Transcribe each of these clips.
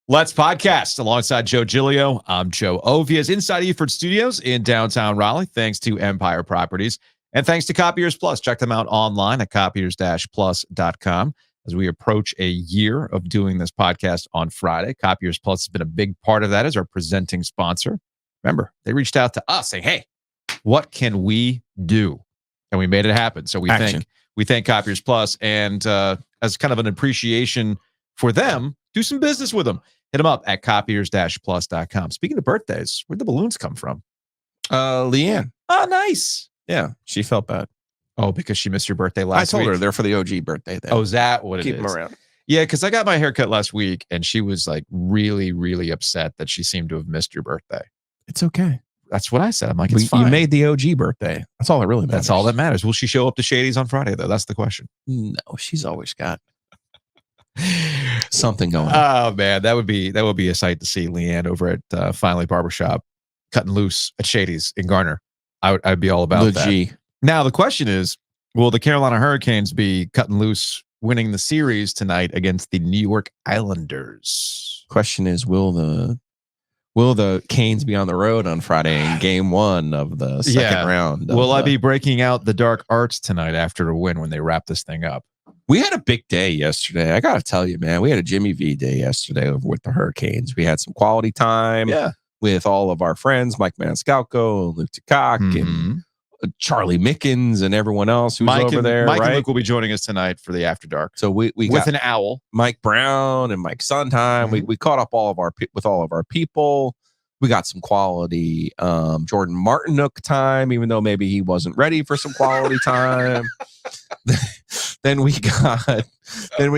Let's podcast alongside Joe Giglio. I'm Joe Ovias inside Eford Studios in downtown Raleigh. Thanks to Empire Properties and thanks to Copiers Plus. Check them out online at copiers-plus.com. As we approach a year of doing this podcast on Friday, Copiers Plus has been a big part of that as our presenting sponsor. Remember, they reached out to us saying, "Hey, what can we do?" And we made it happen. So we thank Copiers Plus, and as kind of an appreciation for them, do some business with them. Hit them up at copiers-plus.com. Speaking of birthdays, where'd the balloons come from? Leanne. Oh, nice. Yeah, she felt bad. Oh, because she missed your birthday last week? I told her they're for the OG birthday. Oh, is that what it is? Keep them around. Yeah, because I got my haircut last week, and she was like really, really upset that she seemed to have missed your birthday. It's okay. That's what I said. I'm like, it's fine. You made the OG birthday. That's all that really matters. That's all that matters. Will she show up to Shady's on Friday, though? That's the question. No, she's always got something going on. Oh man, that would be a sight to see Leanne over at Finally Barbershop cutting loose at Shady's in Garner. I'd be all about that. Now the question is, will the Carolina Hurricanes be cutting loose, winning the series tonight against the New York Islanders? Question is, will the Canes be on the road on Friday in game 1 of the second round? Will I be breaking out the dark arts tonight after a win when they wrap this thing up? We had a big day yesterday. I got to tell you, man, we had a Jimmy V day yesterday over with the Hurricanes. We had some quality time with all of our friends, Mike Maniscalco, Luke Takak, and Charlie Mickens, and everyone else who's over there. Mike and Luke will be joining us tonight for the After Dark. So we with got an owl, Mike Brown and Mike Sondheim. We caught up with all of our people. We got some quality Jordan Martinook time, even though maybe he wasn't ready for some quality time. Then we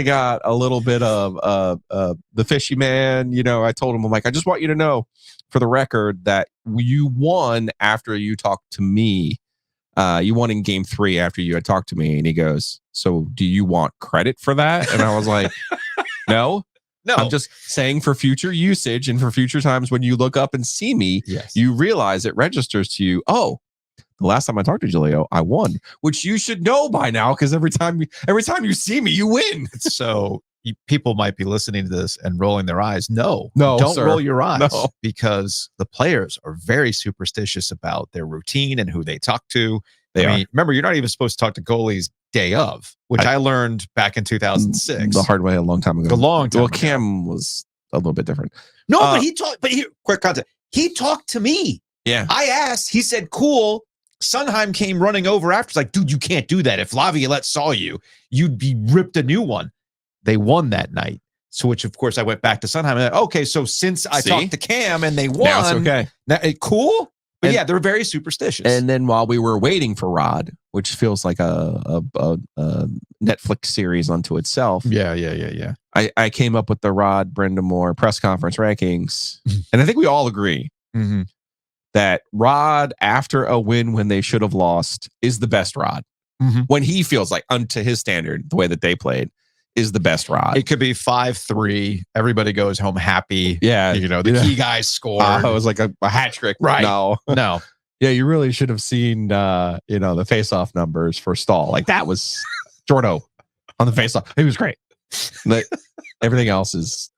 got a little bit of the fishy man. You know, I told him, I'm like, I just want you to know for the record that you won after you talked to me. You won in game 3 after you had talked to me. And he goes, so do you want credit for that? And I was like, no. I'm just saying for future usage and for future times when you look up and see me, you realize it registers to you. Oh, the last time I talked to Giglio, I won, which you should know by now because every time you see me, you win. So people might be listening to this and rolling their eyes. No, don't roll your eyes because the players are very superstitious about their routine and who they talk to. Remember, you're not even supposed to talk to goalies day of, which I learned back in 2006. The hard way a long time ago. Well, Cam was a little bit different. No, but he talked, but here, quick context. He talked to me. Yeah. I asked, he said, cool. Sondheim came running over after. He's like, dude, you can't do that. If Laviolette saw you, you'd be ripped a new one. They won that night. So, which of course I went back to Sondheim and okay, so since I talked to Cam and they won, now it's okay. Now, cool. But yeah, they're very superstitious. And then while we were waiting for Rod, which feels like a Netflix series unto itself. Yeah. I came up with the Rod Brind'Amour press conference rankings. And I think we all agree that Rod, after a win when they should have lost, is the best Rod. When he feels like, unto his standard, the way that they played, is the best Rod. It could be 5-3. Everybody goes home happy. Yeah. You know, the key guys score. It was like a hat trick. Right. No. Yeah, you really should have seen, the face-off numbers for Stahl. Like that was Jordo on the face-off. He was great. Like, everything else is,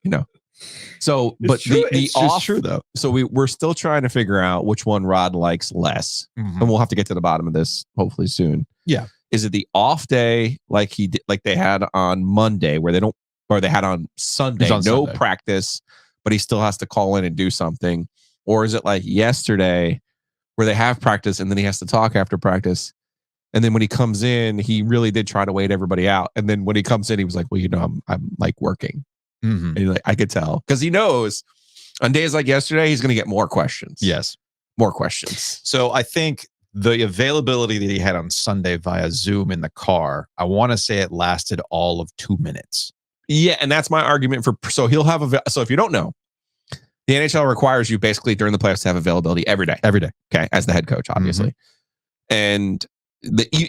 So, it's but true. the off, true though. So we're still trying to figure out which one Rod likes less, and we'll have to get to the bottom of this hopefully soon. Yeah. Is it the off day like he did, like they had on Monday, where they had on Sunday, Sunday. Practice, but he still has to call in and do something, or is it like yesterday, where they have practice and then he has to talk after practice, and then when he comes in, he really did try to wait everybody out, and then when he comes in, he was like, well, I'm like working. And like, I could tell because he knows on days like yesterday, he's going to get more questions. Yes. More questions. So I think the availability that he had on Sunday via Zoom in the car, I want to say it lasted all of 2 minutes. Yeah. And that's my argument so he'll have, so if you don't know, the NHL requires you basically during the playoffs to have availability every day. Okay. As the head coach, obviously. And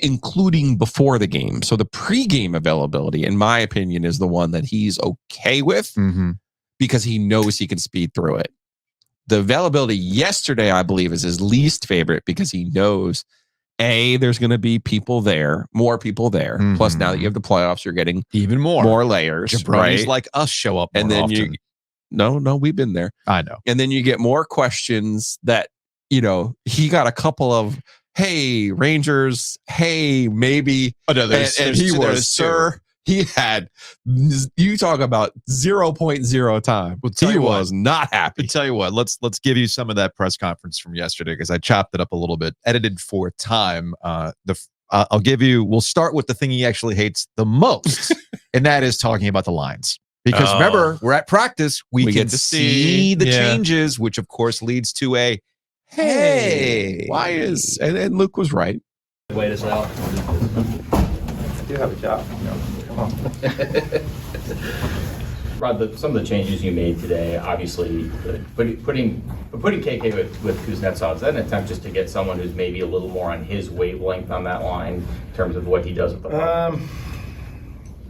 including before the game. So the pregame availability, in my opinion, is the one that he's okay with because he knows he can speed through it. The availability yesterday, I believe, is his least favorite because he knows, there's going to be people there, more people there. Plus, now that you have the playoffs, you're getting even more layers. Jabronis like us show up more and then often. no, we've been there. I know. And then you get more questions that, he got a couple of, hey, Rangers, hey, maybe. Oh, no, and he was, sir. He had, you talk about 0.0 time. He was not happy. I'll tell you what, let's give you some of that press conference from yesterday, because I chopped it up a little bit, edited for time. We'll start with the thing he actually hates the most, and that is talking about the lines. Because remember, we're at practice. We can get to see the changes, which of course leads to a, hey, why is, and Luke was right. Wait us out. I do have a job. Come on. Rod, some of the changes you made today, obviously, putting KK with Kuznetsov, is that an attempt just to get someone who's maybe a little more on his wavelength on that line in terms of what he does with the puck?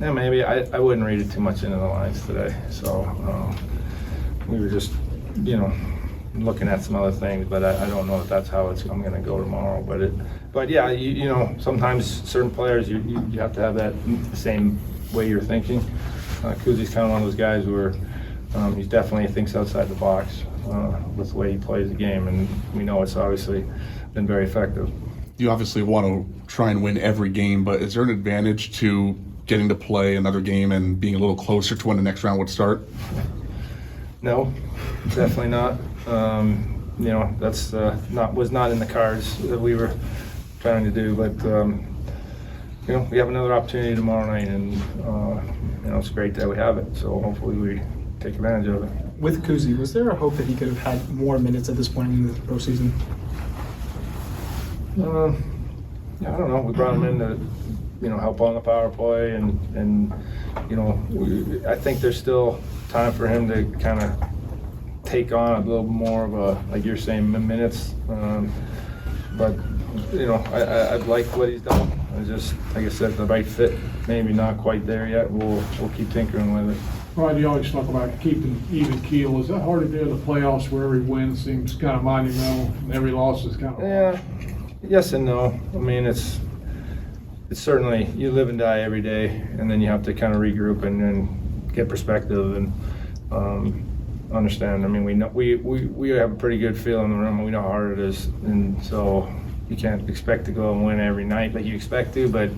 Yeah, maybe. I wouldn't read it too much into the lines today. So we were just, looking at some other things, but I don't know if that's how I'm going to go tomorrow. But yeah, sometimes certain players you have to have that same way you're thinking. Kuzi's kind of one of those guys where he definitely thinks outside the box with the way he plays the game, and we know it's obviously been very effective. You obviously want to try and win every game, but is there an advantage to getting to play another game and being a little closer to when the next round would start? No, definitely not. That's was not in the cards that we were trying to do, but we have another opportunity tomorrow night, and it's great that we have it. So hopefully we take advantage of it. With Kuzi, was there a hope that he could have had more minutes at this point in the postseason? I don't know. We brought him in to help on the power play, and I think there's still time for him to kind of take on a little more of a, like you're saying, minutes. But I like what he's done. I just, like I said, the right fit, maybe not quite there yet. We'll keep tinkering with it. Rod, you always talk about keeping even keel. Is that hard to do in the playoffs where every win seems kind of monumental and every loss is kind of Yeah, yes and no. I mean, it's certainly, you live and die every day, and then you have to kind of regroup and get perspective and understand. I mean, we know we have a pretty good feel in the room. We know how hard it is, and so you can't expect to go and win every night, but you expect to. But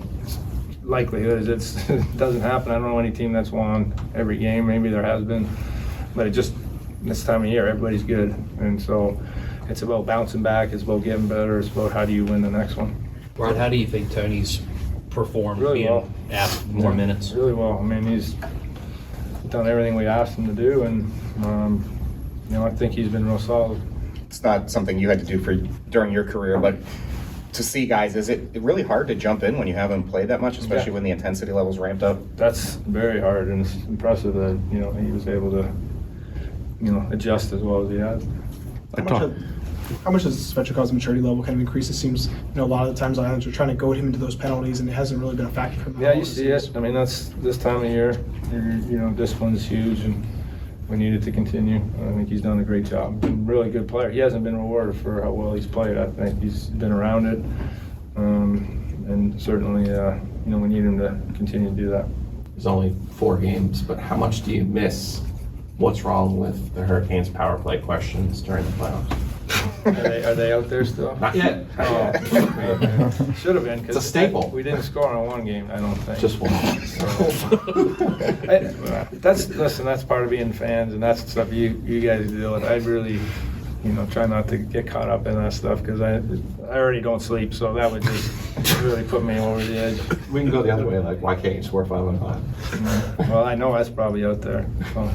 likelihood is it doesn't happen. I don't know any team that's won every game. Maybe there has been, but it just, this time of year, everybody's good, and so it's about bouncing back. It's about getting better. It's about how do you win the next one. Rod, how do you think Tony's performed Really being well. asked more minutes? Really well. I mean, he's done everything we asked him to do, and I think he's been real solid. It's not something you had to do during your career, but to see guys, is it really hard to jump in when you haven't played that much, especially when the intensity level's ramped up? That's very hard, and it's impressive that he was able to adjust as well as he has. How much does Svechikov's maturity level kind of increase? It seems, a lot of the times Islanders are trying to goad him into those penalties, and it hasn't really been a factor for him. Yeah, you see it. I mean, that's this time of year. Discipline is huge, and we need it to continue. I think he's done a great job. Been a really good player. He hasn't been rewarded for how well he's played. I think he's been around it, and certainly, we need him to continue to do that. There's only 4 games, but how much do you miss what's wrong with the Hurricanes power play questions during the playoffs? Are they out there still? Not yet. Should have been. It's a staple. We didn't score on one game, I don't think. Just one. That's part of being fans, and that's stuff you guys deal with. I really, try not to get caught up in that stuff, because I already don't sleep, so that would just really put me over the edge. We can go the other way, like, why can't you score 5 on 5? Well, I know that's probably out there. So.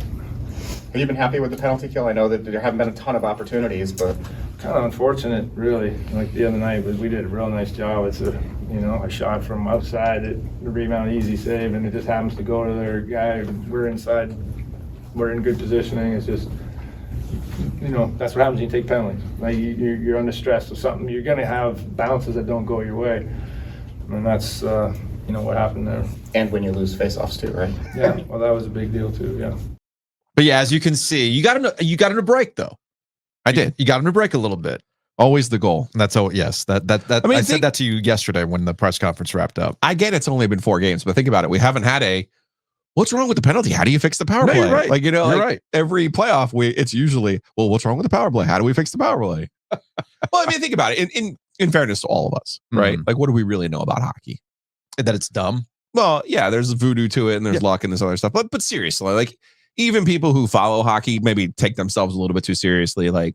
Have you been happy with the penalty kill? I know that there haven't been a ton of opportunities, but kind of unfortunate, really. Like the other night, but we did a real nice job. It's a shot from outside, the rebound, easy save, and it just happens to go to their guy. We're inside. We're in good positioning. It's just, that's what happens when you take penalties. Like you're under stress or something. You're going to have bounces that don't go your way, and that's what happened there. And when you lose faceoffs too, right? Yeah. Well, that was a big deal too. Yeah. But yeah, as you can see, you got him to break though. I did. You got him to break a little bit. Always the goal. That's all. Yes, that. I said that to you yesterday when the press conference wrapped up. I get it's only been 4 games, but think about it. We haven't had a what's wrong with the penalty? How do you fix the power No, play? you're right. Like, You're like right. every playoff, it's usually, well, what's wrong with the power play? How do we fix the power play? Well, I mean, think about it. In fairness to all of us, right? Like, what do we really know about hockey? That it's dumb. Well, yeah, there's voodoo to it, and there's luck and this other stuff. But seriously, like, even people who follow hockey maybe take themselves a little bit too seriously. Like,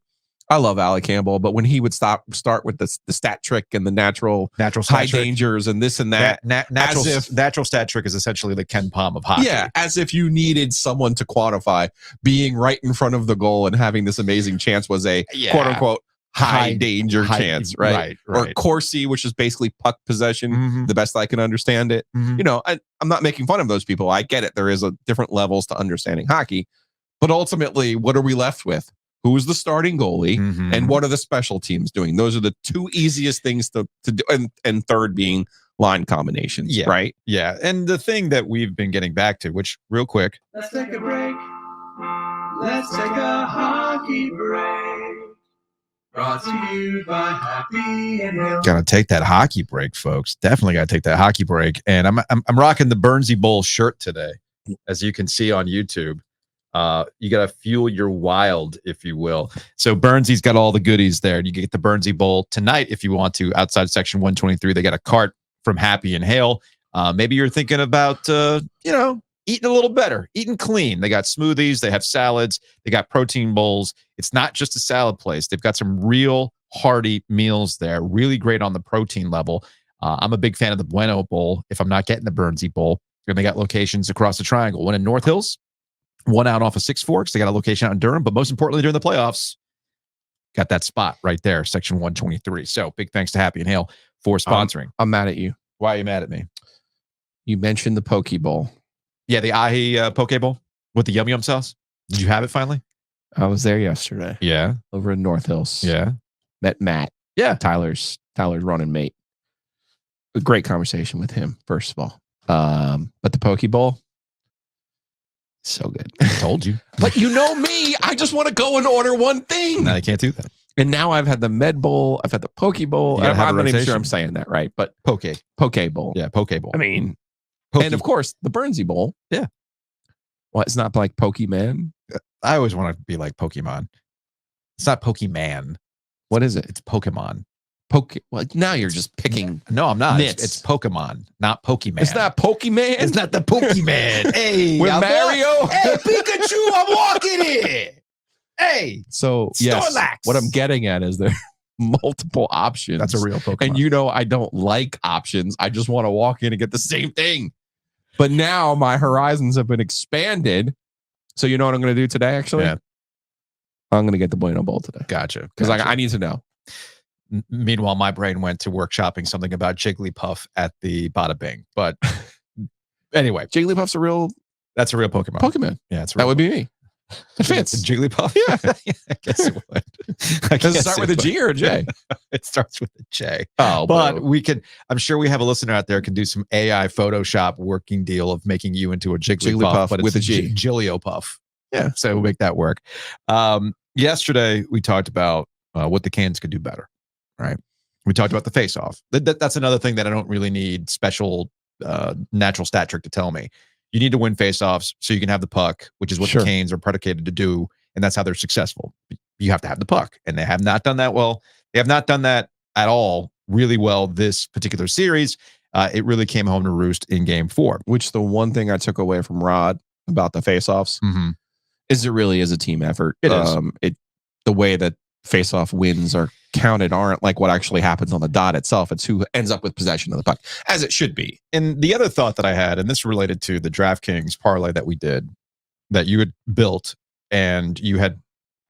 I love Alec Campbell, but when he would start with the stat trick and the natural high dangers and this and that, natural stat trick is essentially the Ken Palm of hockey. Yeah, as if you needed someone to quantify being right in front of the goal and having this amazing chance was a quote unquote high danger chance, right? Or Corsi, which is basically puck possession, the best I can understand it. You know, I'm not making fun of those people. I get it. There is a different levels to understanding hockey, but ultimately, what are we left with? Who is the starting goalie, and what are the special teams doing? Those are the two easiest things to do, and third being line combinations, right? Yeah, and the thing that we've been getting back to, which real quick, let's take a break. Let's take a hockey break. Brought to you by Happy and Hill. Gotta take that hockey break, folks. Definitely gotta take that hockey break. And I'm rocking the Burnsy Bowl shirt today, as you can see on YouTube. You gotta fuel your wild, if you will. So Burnsy's got all the goodies there. You get the Burnsy Bowl tonight if you want to. Outside section 123, they got a cart from Happy and Hale. Maybe you're thinking about eating a little better, eating clean. They got smoothies, they have salads, they got protein bowls. It's not just a salad place. They've got some real hearty meals there, really great on the protein level. I'm a big fan of the Bueno Bowl if I'm not getting the Burnsy Bowl. And they got locations across the triangle. One in North Hills, one out off of Six Forks. They got a location out in Durham, but most importantly, during the playoffs, got that spot right there, section 123. So big thanks to Happy and Hale for sponsoring. I'm mad at you. Why are you mad at me? You mentioned the Poke Bowl. Yeah, the ahi poke bowl with the yum yum sauce. Did you have it finally? I was there yesterday. Yeah. Over in North Hills. Yeah. Met Matt. Yeah. Tyler's running mate. A great conversation with him, first of all. But the Poke Bowl, so good. I told you. But you know me, I just want to go and order one thing. No, I can't do that. And now I've had the Med Bowl. I've had the Poke Bowl. I'm not even sure I'm saying that right, but Poke Bowl. Yeah, Poke Bowl. I mean, and of course, the Burnsy Bowl. Yeah. Well, it's not like Pokemon. I always want to be like Pokemon. It's not Pokemon. What is it? It's Pokemon. Well, now you're just picking. No, I'm not. Nits. It's Pokemon, not Pokemon. It's not Pokemon. It's not the Pokemon. Hey, with Mario. Hey, Pikachu, I'm walking in. Hey. So, yes, Snorlax. what I'm getting at is there are multiple options. That's a real Pokemon. And I don't like options. I just want to walk in and get the same thing. But now my horizons have been expanded. So you know what I'm going to do today, actually? Yeah. I'm going to get the Bueno Bowl today. Gotcha. Because I need to know. Meanwhile, my brain went to workshopping something about Jigglypuff at the Bada Bing. But anyway, Jigglypuff's that's a real Pokemon. Pokemon. Yeah, it's that would be me. It fits. Jigglypuff? Yeah. I guess it would. Does it start with a G or a J? It starts with a J. Oh, but I'm sure we have a listener out there can do some AI Photoshop working deal of making you into a Jigglypuff but with a G. Jilliopuff. Yeah. So we'll make that work. Yesterday, we talked about what the Canes could do better, right? We talked about the face-off. That's another thing that I don't really need special natural stat trick to tell me. You need to win face-offs so you can have the puck, which is what the Canes are predicated to do, and that's how they're successful. You have to have the puck, and they have not done that well. They have not done that at all really well this particular series. It really came home to roost in Game 4. Which the one thing I took away from Rod about the face-offs is it really is a team effort. It is. The way that face-off wins are counted aren't like what actually happens on the dot itself. It's who ends up with possession of the puck, as it should be. And the other thought that I had, and this related to the DraftKings parlay that we did, that you had built, and you had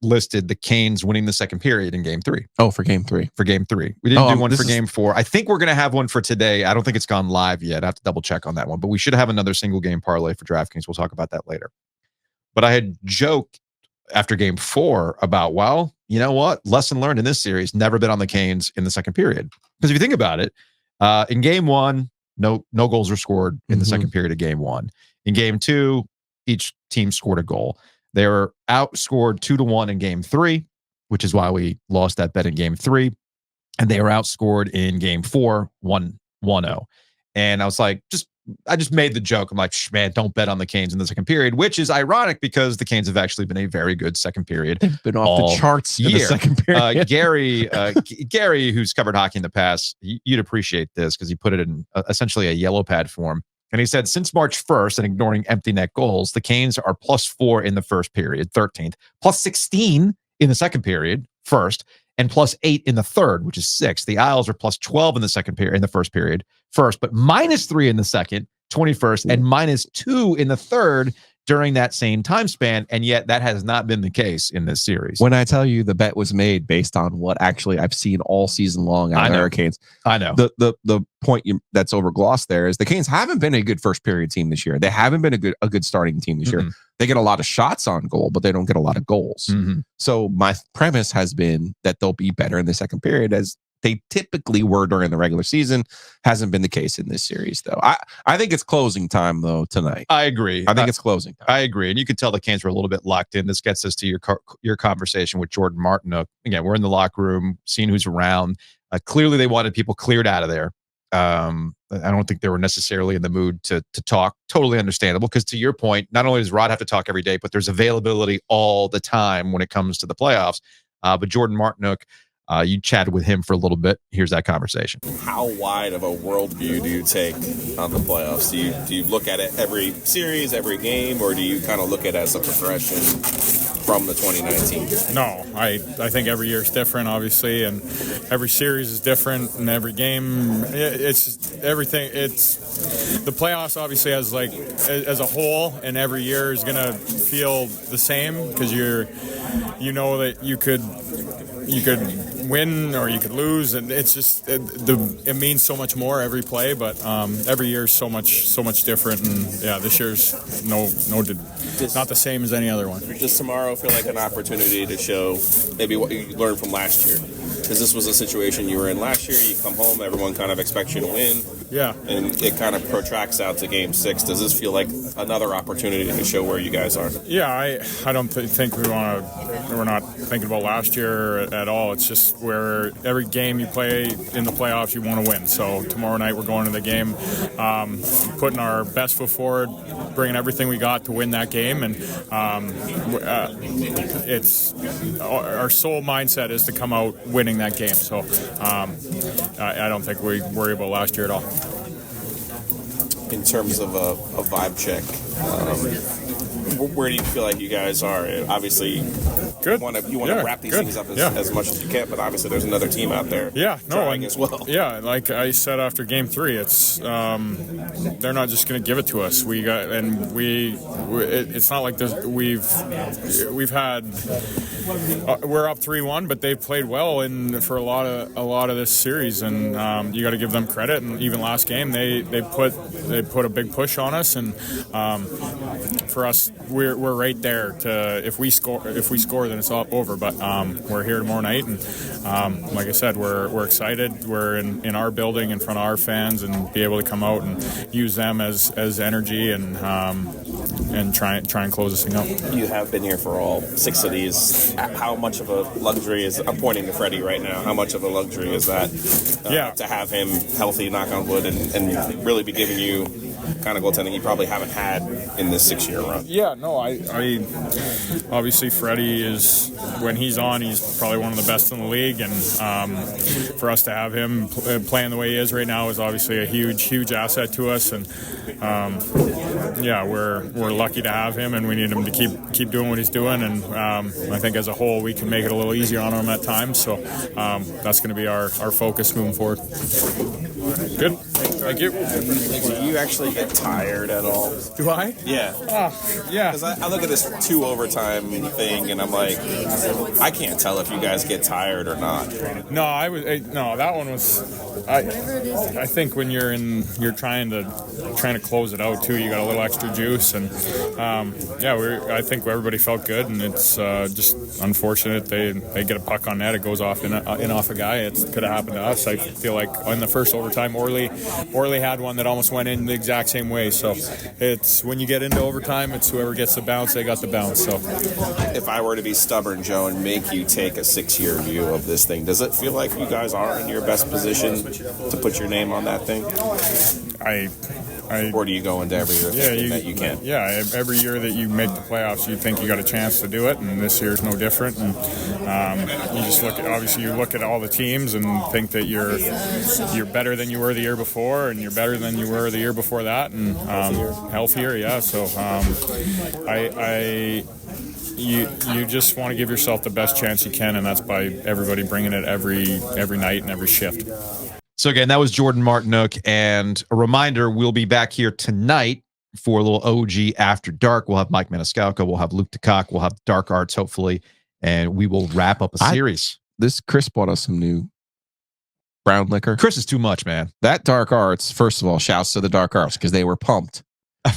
listed the Canes winning the second period in Game 3. Oh, for Game 3. For Game 3. We didn't do one for Game 4. I think we're going to have one for today. I don't think it's gone live yet. I have to double check on that one. But we should have another single game parlay for DraftKings. We'll talk about that later. But I had joked after Game 4 about, well, you know what? Lesson learned in this series, never been on the Canes in the second period. Because if you think about it, in Game 1, no goals were scored in the second period of Game 1. In Game 2, each team scored a goal. They were outscored 2-1 in Game 3, which is why we lost that bet in Game 3. And they were outscored in Game 4, 1-0. And I was like, just I just made the joke. I'm like, man, don't bet on the Canes in the second period, which is ironic because the Canes have actually been a very good second period. They've been off the charts in the second period. Gary, who's covered hockey in the past, you'd appreciate this because he put it in essentially a yellow pad form. And he said, since March 1st, and ignoring empty net goals, the Canes are +4 in the first period, 13th, +16 in the second period, first, and +8 in the third, which is 6th. The Isles are +12 in the second period, in the first period, first, but -3 in the second, 21st, and -2 in the third during that same time span. And yet that has not been the case in this series. When I tell you the bet was made based on what actually I've seen all season long on the Hurricanes. I know. The point that's overglossed there is the Canes haven't been a good first period team this year. They haven't been a good starting team this year. They get a lot of shots on goal, but they don't get a lot of goals. So my premise has been that they'll be better in the second period as they typically were during the regular season. Hasn't been the case in this series, though. I think it's closing time, though, tonight. I agree. I think it's closing time. I agree. And you could tell the Canes were a little bit locked in. This gets us to your conversation with Jordan Martinook. Again, we're in the locker room, seeing who's around. Clearly, they wanted people cleared out of there. I don't think they were necessarily in the mood to talk. Totally understandable, because to your point, not only does Rod have to talk every day, but there's availability all the time when it comes to the playoffs. But Jordan Martinook, you chatted with him for a little bit. Here's that conversation. How wide of a worldview do you take on the playoffs? Do you look at it every series, every game, or do you kind of look at it as a progression from the 2019? No, I think every year is different, obviously, and every series is different, and every game, it's everything. It's the playoffs, obviously, as a whole, and every year is gonna feel the same because you know that you could win or you could lose, and it's just it means so much more every play, but every year is so much different, and yeah, this year's not the same as any other one. Does tomorrow feel like an opportunity to show maybe what you learned from last year? Because this was a situation you were in last year. You come home, everyone kind of expects you to win. Yeah. And it kind of protracts out to Game 6. Does this feel like another opportunity to show where you guys are? Yeah, I don't think we're not thinking about last year at all. It's just where every game you play in the playoffs, you want to win. So tomorrow night we're going to the game, putting our best foot forward, bringing everything we got to win that game, and it's our sole mindset is to come out winning that game. So I don't think we worry about last year at all. In terms of a vibe check, where do you feel like you guys are? Obviously, good. You want to wrap these things up as much as you can, but obviously there's anher team out there trying as well. Yeah, like I said after Game 3, it's they're not just going to give it to us. It's not like this. We've had we're up 3-1, but they've played well for a lot of this series, and you got to give them credit. And even last game, they put a big push on us, and for us, we're right there to if we score then it's all over. But we're here tomorrow night, and like I said, we're excited. We're in our building in front of our fans, and be able to come out and use them as energy and try and close this thing up. You have been here for all 6 of these. How much of a luxury is, I'm pointing to Freddie right now, how much of a luxury is that to have him healthy, knock on wood, and really be giving you kind of goaltending you probably haven't had in this 6-year run? Yeah, no, I obviously Freddie is, when he's on, he's probably one of the best in the league, and for us to have him playing the way he is right now is obviously a huge asset to us, and we're lucky to have him, and we need him to keep doing what he's doing, and I think as a whole we can make it a little easier on him at times, so that's going to be our focus moving forward. Good. Thank you. Do you actually get tired at all? Do I? Yeah. Yeah. Because I look at this 2 overtime thing, and I'm like, I can't tell if you guys get tired or not. No, that one was. I think when you're trying to close it out too, you got a little extra juice, and I think everybody felt good, and it's just unfortunate they get a puck on net, it goes off in off a guy. It could have happened to us. I feel like in the first overtime, Orly had one that almost went in the exact same way. So it's when you get into overtime, it's whoever gets the bounce, they got the bounce. So if I were to be stubborn, Joe, and make you take a 6-year view of this thing, does it feel like you guys are in your best position to put your name on that thing? or do you go into every year thinking that you can? Yeah, every year that you make the playoffs, you think you got a chance to do it, and this year's no different. And you just look at all the teams and think that you're better than you were the year before, and you're better than you were the year before that, and healthier. Yeah, so you just want to give yourself the best chance you can, and that's by everybody bringing it every night and every shift. So again, that was Jordan Martinook, and a reminder, we'll be back here tonight for a little OG After Dark. We'll have Mike Maniscalco, we'll have Luke DeCock, we'll have Dark Arts, hopefully, and we will wrap up a series. Chris bought us some new brown liquor. Chris is too much, man. That Dark Arts, first of all, shouts to the Dark Arts because they were pumped.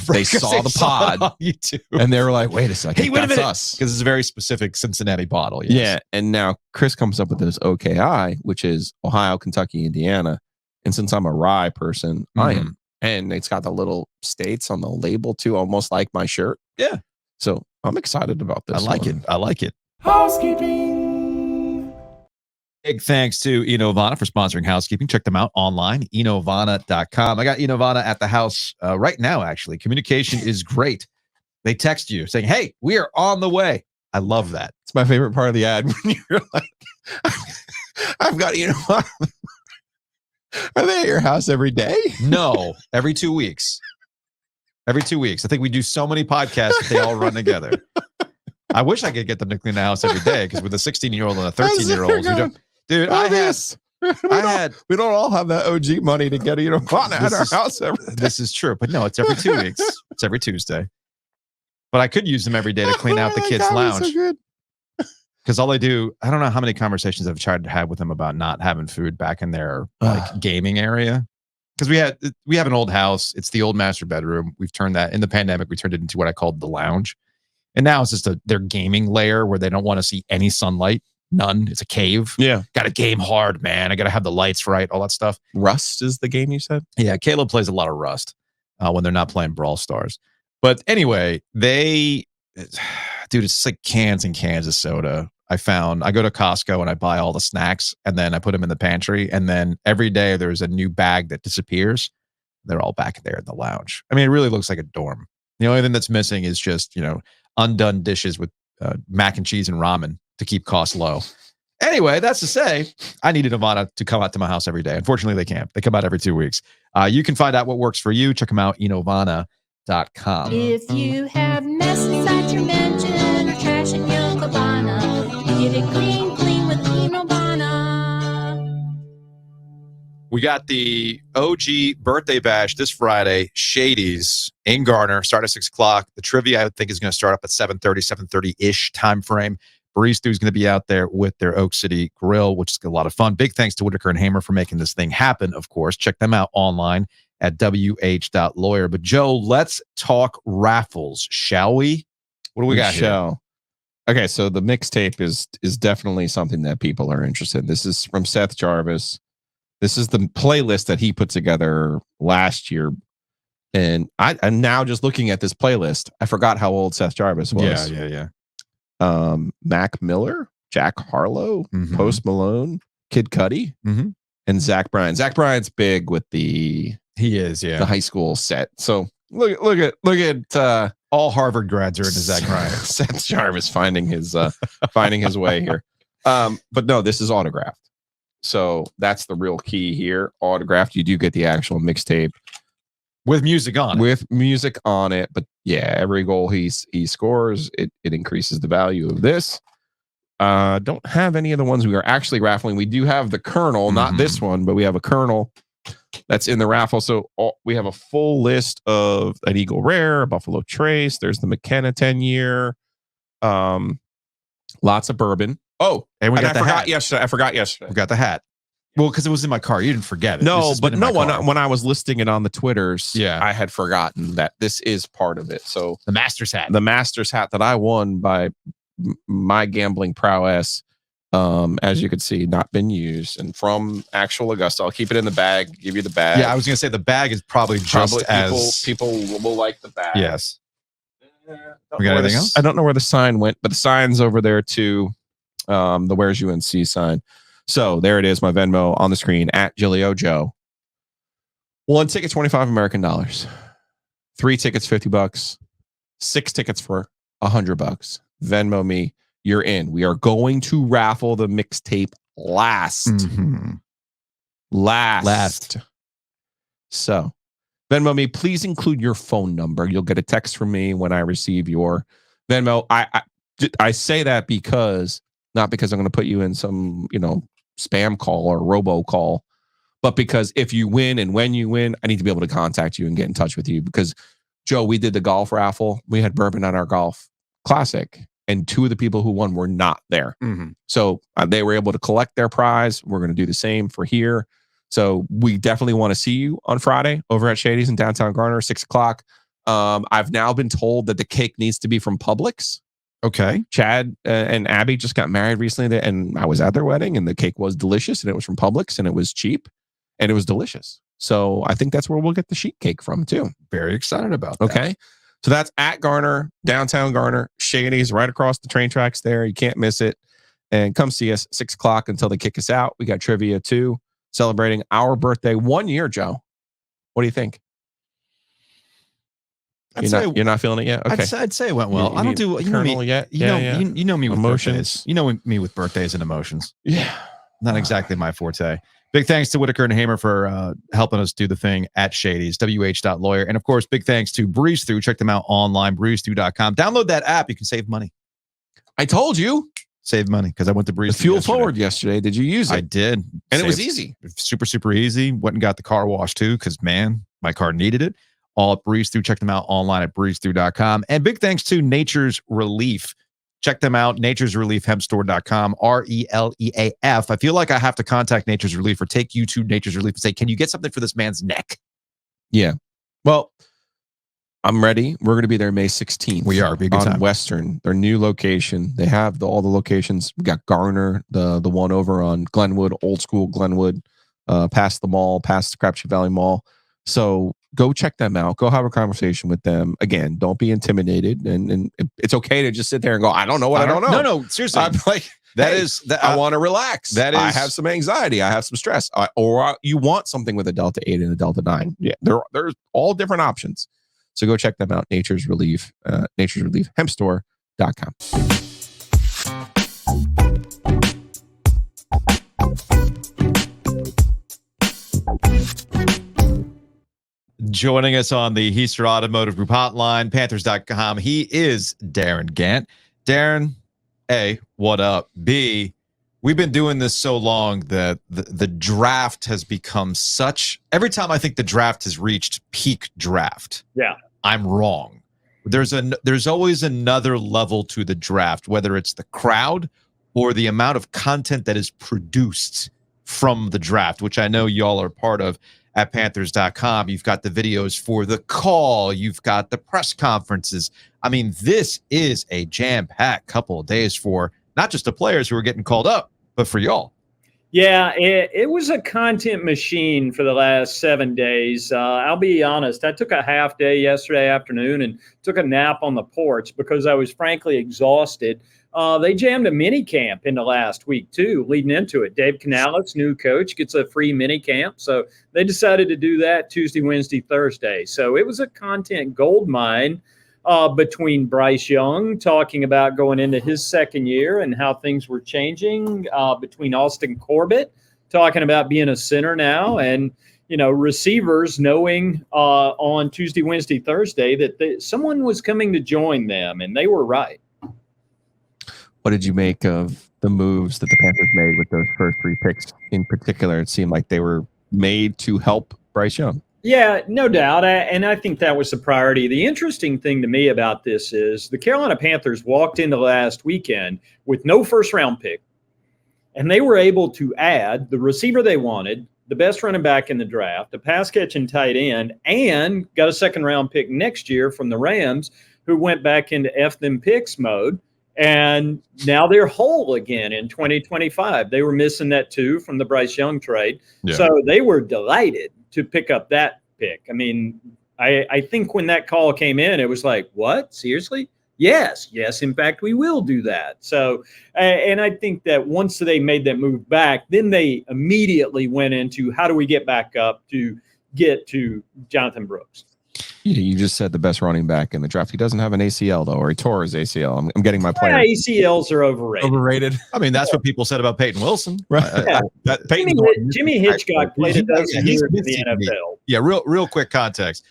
They saw the pod on YouTube. And they were like, wait a second, hey, wait that's a minute. us. Because it's a very specific Cincinnati bottle. Yes. Yeah, and now Chris comes up with this OKI, which is Ohio, Kentucky, Indiana. And since I'm a rye person, I am. And it's got the little states on the label too, almost like my shirt. Yeah. So I'm excited about this. I like it. Housekeeping. Big thanks to Enovana for sponsoring Housekeeping. Check them out online, enovana.com. I got Enovana at the house right now, actually. Communication is great. They text you saying, hey, we are on the way. I love that. It's my favorite part of the ad when you're like, I've got Enovana. Are they at your house every day? No, every 2 weeks. Every 2 weeks. I think we do so many podcasts that they all run together. I wish I could get them to clean the house every day, because with a 16-year-old and a 13-year-old, dude, we don't all have that OG money to get Enovana at our house every day. This is true, but no, it's every 2 weeks. It's every Tuesday. But I could use them every day to clean out the kids' lounge. So good. Because all they do, I don't know how many conversations I've tried to have with them about not having food back in their gaming area. Because we have an old house. It's the old master bedroom. We've turned that, in the pandemic, we turned it into what I called the lounge. And now it's just their gaming lair where they don't want to see any sunlight. None. It's a cave. Yeah. Got to game hard, man. I got to have the lights right, all that stuff. Rust is the game you said? Yeah, Caleb plays a lot of Rust when they're not playing Brawl Stars. But anyway, dude, it's just like cans and cans of soda. I go to Costco and I buy all the snacks, and then I put them in the pantry. And then every day there's a new bag that disappears. They're all back there in the lounge. I mean, it really looks like a dorm. The only thing that's missing is just, undone dishes with mac and cheese and ramen to keep costs low. Anyway, that's to say, I needed Enovana to come out to my house every day. Unfortunately, they can't. They come out every 2 weeks. You can find out what works for you. Check them out, enovana.com. If you have mess inside your mansion or trash in your cabana, get it clean with Enovana. We got the OG birthday bash this Friday, Shady's in Garner, start at 6 o'clock. The trivia, I think, is going to start up at 7:30-ish time frame. Barista is going to be out there with their Oak City Grill, which is a lot of fun. Big thanks to Whitaker and Hamer for making this thing happen, of course. Check them out online at wh.lawyer. But Joe, let's talk raffles, shall we? What do we got here? Okay, so the mixtape is definitely something that people are interested in. This is from Seth Jarvis. This is the playlist that he put together last year. And I'm now just looking at this playlist. I forgot how old Seth Jarvis was. Yeah. Mac Miller, Jack Harlow, Post Malone, Kid Cudi, and Zach Bryan. Zach Bryan's big with the high school set. So look at all Harvard grads are into Zach Bryan. Seth Jarvis finding his way here. But no, this is autographed. So that's the real key here. Autographed. You do get the actual mixtape with music on it. But yeah, every goal he scores, it increases the value of this. Don't have any of the ones we are actually raffling. We do have the Colonel, not this one, but we have a Colonel that's in the raffle. So we have a full list of an Eagle Rare, a Buffalo Trace. There's the McKenna 10-year. Lots of bourbon. Oh, and I forgot yesterday. We got the hat. Well, because it was in my car. You didn't forget it. No, but no, when I was listing it on the Twitters, yeah, I had forgotten that this is part of it. So the Masters hat that I won by my gambling prowess, as you could see, not been used, and from actual Augusta. I'll keep it in the bag. Give you the bag. Yeah, I was gonna say the bag is probably as people will like the bag. Yes. We got anything else? I don't know where the sign went, but the sign's over there too. The Where's UNC sign. So there it is, my Venmo on the screen at Gilio Joe. One ticket, $25 American dollars. 3 tickets, $50. 6 tickets for $100. Venmo me. You're in. We are going to raffle the mixtape last. Mm-hmm. Last. So, Venmo me. Please include your phone number. You'll get a text from me when I receive your Venmo. I say that because, not because I'm going to put you in some, spam call or robo call, but because if you win and when you win, I need to be able to contact you and get in touch with you. Because, Joe, we did the golf raffle. We had bourbon on our golf classic, and 2 of the people who won were not there. Mm-hmm. So they were able to collect their prize. We're going to do the same for here. So we definitely want to see you on Friday over at Shady's in downtown Garner, 6:00. I've now been told that the cake needs to be from Publix. Okay. Chad and Abby just got married recently, and I was at their wedding, and the cake was delicious, and it was from Publix, and it was cheap, and it was delicious. So I think that's where we'll get the sheet cake from too. Very excited about that. Okay. So that's at Garner, downtown Garner, Shady's right across the train tracks there. You can't miss it. And come see us 6:00 until they kick us out. We got trivia too, celebrating our birthday 1 year, Joe. What do you think? You're not feeling it yet? Okay. I'd say it went well. I don't do you know me yet. You know me with emotions. Birthdays. You know me with birthdays and emotions. Yeah. Not exactly my forte. Big thanks to Whitaker and Hamer for helping us do the thing at Shady's, wh.lawyer. And of course, big thanks to Breeze Through. Check them out online, breezethrough.com. Download that app. You can save money. I told you. Save money because I went to Breeze Through Fuel yesterday. Forward yesterday. Did you use it? I did. And it was easy. Super, super easy. Went and got the car wash too because, man, my car needed it. All at Breeze Through. Check them out online at breezethrough.com. And big thanks to Nature's Relief. Check them out, naturesreliefhempstore.com, RELEAF. I feel like I have to contact Nature's Relief or take you to Nature's Relief and say, can you get something for this man's neck? Yeah. Well, I'm ready. We're going to be there May 16th. We are. Be a good on time. Western, their new location. They have all the locations. We got Garner, the one over on Glenwood, old school Glenwood, past the mall, past the Crapshoot Valley Mall. So go check them out. Go have a conversation with them. Again, don't be intimidated. And it's okay to just sit there and go, I don't know what I don't know. No, seriously. I'm like, I want to relax. I have some anxiety. I have some stress. Or you want something with a Delta 8 and a Delta 9. Yeah, there's all different options. So go check them out. Nature's Relief, naturesreliefhempstore.com. Joining us on the Heister Automotive Group hotline, Panthers.com, he is Darin Gantt. Darin, A, what up? B, we've been doing this so long that the draft has become such... Every time I think the draft has reached peak draft, I'm wrong. There's always another level to the draft, whether it's the crowd or the amount of content that is produced from the draft, which I know y'all are part of. At Panthers.com, you've got the videos for the call. You've got the press conferences. I mean, this is a jam-packed couple of days for not just the players who are getting called up, but for y'all. Yeah, it was a content machine for the last 7 days. I'll be honest. I took a half day yesterday afternoon and took a nap on the porch because I was frankly exhausted. They jammed a mini camp in the last week, too, leading into it. Dave Canales, new coach, gets a free mini camp. So they decided to do that Tuesday, Wednesday, Thursday. So it was a content goldmine between Bryce Young talking about going into his second year and how things were changing, between Austin Corbett talking about being a center now, and receivers knowing on Tuesday, Wednesday, Thursday that someone was coming to join them, and they were right. What did you make of the moves that the Panthers made with those first 3 picks in particular? It seemed like they were made to help Bryce Young. Yeah, no doubt. And I think that was the priority. The interesting thing to me about this is the Carolina Panthers walked into last weekend with no first-round pick, and they were able to add the receiver they wanted, the best running back in the draft, a pass-catching tight end, and got a second-round pick next year from the Rams, who went back into F them picks mode. And now they're whole again in 2025. They were missing that too from the Bryce Young trade. Yeah. So they were delighted to pick up that pick. I mean, I think when that call came in, it was like, what? Seriously? Yes. In fact, we will do that. So, and I think that once they made that move back, then they immediately went into how do we get back up to get to Jonathan Brooks. You just said the best running back in the draft. He doesn't have an ACL though, or he tore his ACL. I'm getting my player. ACLs are overrated. Overrated. I mean, that's what people said about Peyton Wilson. Right. Jimmy Hitchcock played a dozen years in the NFL. Yeah, real quick context.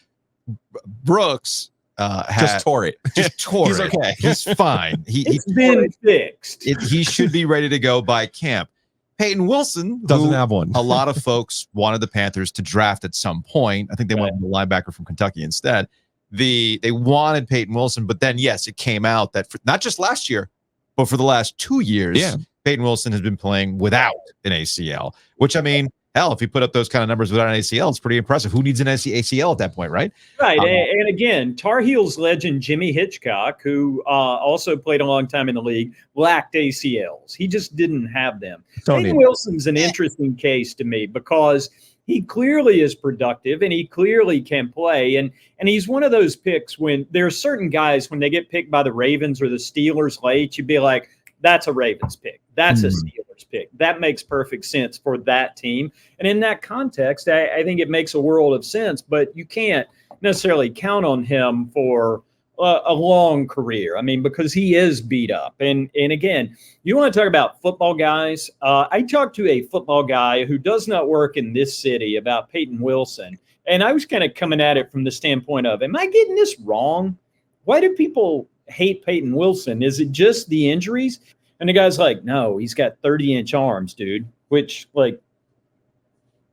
Brooks just tore it. Just tore He's it. okay. He's fine. It's been fixed. He should be ready to go by camp. Peyton Wilson doesn't have one. A lot of folks wanted the Panthers to draft at some point. I think they went with the linebacker from Kentucky instead. They wanted Peyton Wilson, but then yes, it came out that not just last year, but for the last 2 years, Peyton Wilson has been playing without an ACL. Which I mean, hell, if you put up those kind of numbers without an ACL, it's pretty impressive. Who needs an ACL at that point, right? Right. And again, Tar Heels legend Jimmy Hitchcock, who also played a long time in the league, lacked ACLs. He just didn't have them. Peyton Wilson's an interesting case to me because he clearly is productive and he clearly can play. And he's one of those picks when there are certain guys, when they get picked by the Ravens or the Steelers late, you'd be like, that's a Ravens pick. That's a Steelers pick. That makes perfect sense for that team. And in that context, I think it makes a world of sense, but you can't necessarily count on him for a long career. I mean, because he is beat up. And again, you want to talk about football guys. I talked to a football guy who does not work in this city about Peyton Wilson. And I was kind of coming at it from the standpoint of, am I getting this wrong? Why do people hate Peyton Wilson? Is it just the injuries? And the guy's like, no, he's got 30-inch arms, dude, which like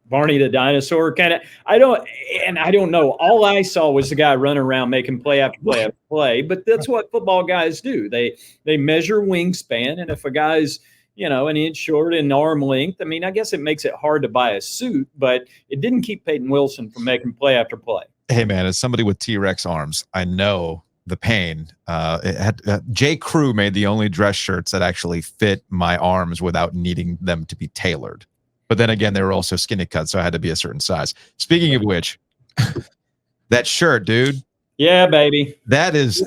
Barney the dinosaur kind of, I don't know. All I saw was the guy running around making play after play after play, but that's what football guys do. They measure wingspan. And if a guy's, an inch short in arm length, I mean, I guess it makes it hard to buy a suit, but it didn't keep Peyton Wilson from making play after play. Hey man, as somebody with T-Rex arms, I know the pain. J. Crew made the only dress shirts that actually fit my arms without needing them to be tailored. But then again, they were also skinny cut, so I had to be a certain size. Speaking of which, that shirt, dude. Yeah, baby. That is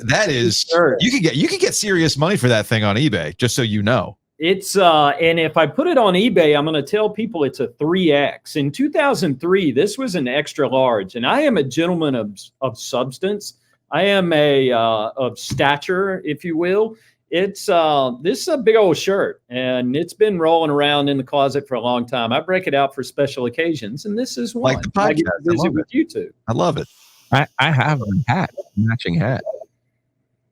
you could get serious money for that thing on eBay, just so you know. It's and if I put it on eBay, I'm going to tell people it's a 3X. In 2003, this was an extra large, and I am a gentleman of substance. I am of stature, if you will. It's this is a big old shirt, and it's been rolling around in the closet for a long time. I break it out for special occasions, and this is one. Like the podcast. I get to visit with you two. I love it. I have a hat, matching hat.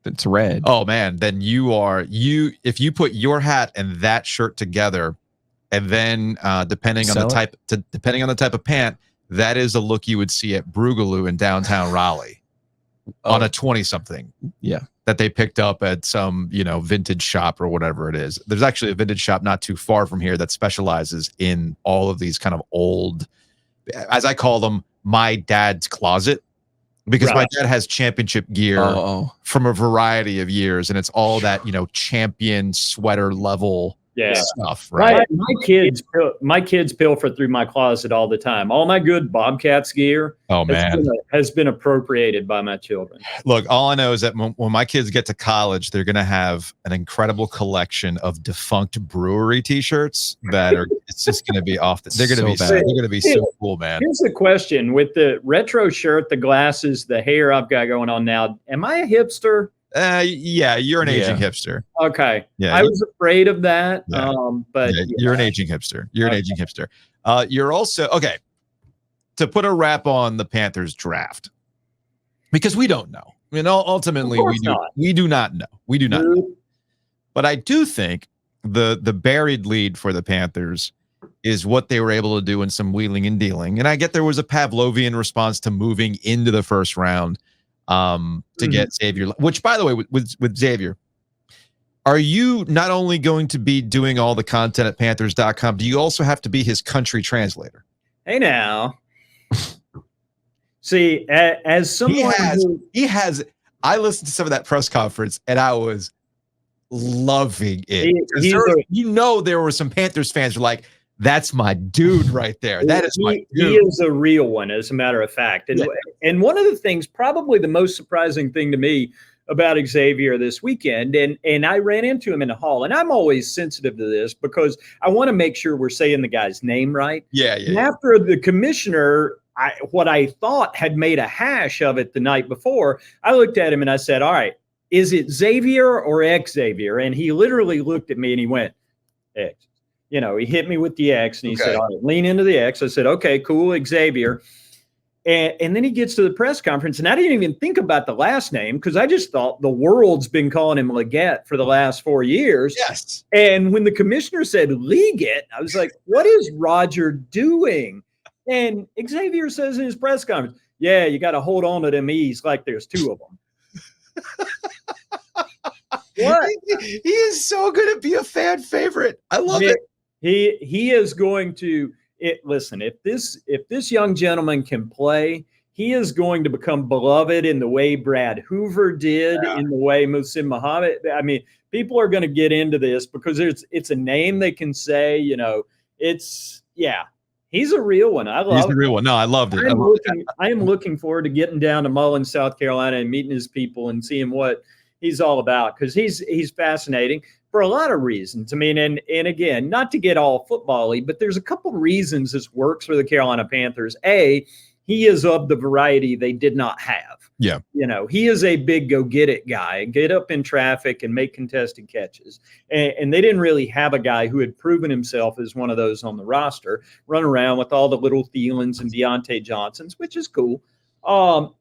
It's red. Oh man, then if you put your hat and that shirt together, and then depending on the type of pant, that is a look you would see at Brugaloo in downtown Raleigh. On a 20-something, that they picked up at some, vintage shop or whatever it is. There's actually a vintage shop not too far from here that specializes in all of these kind of old, as I call them, my dad's closet, because my dad has championship gear from a variety of years, and it's all that champion sweater level stuff, right? My kids pilfer through my closet all the time. All my good Bobcats gear has been appropriated by my children. Look, all I know is that when my kids get to college, they're going to have an incredible collection of defunct brewery T-shirts that are. It's just going to be off. They're going to be so cool, man. Here's the question: with the retro shirt, the glasses, the hair I've got going on now, am I a hipster? Yeah, you're an aging hipster. Okay. Yeah, I was afraid of that. Yeah. But you're an aging hipster. You're an aging hipster. You're also to put a wrap on the Panthers draft, because we don't know. I mean, ultimately we do not know. We do not know. But I do think the buried lead for the Panthers is what they were able to do in some wheeling and dealing. And I get there was a Pavlovian response to moving into the first round. To get Xavier, which by the way, with Xavier, are you not only going to be doing all the content at Panthers.com, do you also have to be his country translator? Hey now. See, as someone he has I listened to some of that press conference and I was loving it. There were some Panthers fans who were like, that's my dude right there. That is my dude. He is a real one, as a matter of fact. And one of the things, probably the most surprising thing to me about Xavier this weekend, and I ran into him in the hall, and I'm always sensitive to this because I want to make sure we're saying the guy's name right. Yeah. And after the commissioner, what I thought had made a hash of it the night before, I looked at him and I said, all right, is it Xavier or Xavier? And he literally looked at me and he went, X. You know, he hit me with the X and he said, all right, lean into the X. I said, okay, cool, Xavier. And then he gets to the press conference, and I didn't even think about the last name because I just thought the world's been calling him Leggett for the last 4 years. Yes. And when the commissioner said Leggett, I was like, what is Roger doing? And Xavier says in his press conference, yeah, you got to hold on to them E's like there's two of them. What? He is so going to be a fan favorite. I love it. He is going to listen. If this young gentleman can play, he is going to become beloved in the way Brad Hoover did, in the way Muhsin Muhammad. I mean, people are going to get into this because it's a name they can say. You know, he's a real one. He's the real one. No, I loved it. I am looking forward to getting down to Mullins, South Carolina, and meeting his people and seeing what he's all about, because he's fascinating for a lot of reasons. I mean, and again, not to get all football-y, but there's a couple reasons this works for the Carolina Panthers. A, he is of the variety they did not have. Yeah. You know, he is a big go-get-it guy, get up in traffic and make contested catches. And they didn't really have a guy who had proven himself as one of those on the roster, run around with all the little Thielens and Deontay Johnsons, which is cool.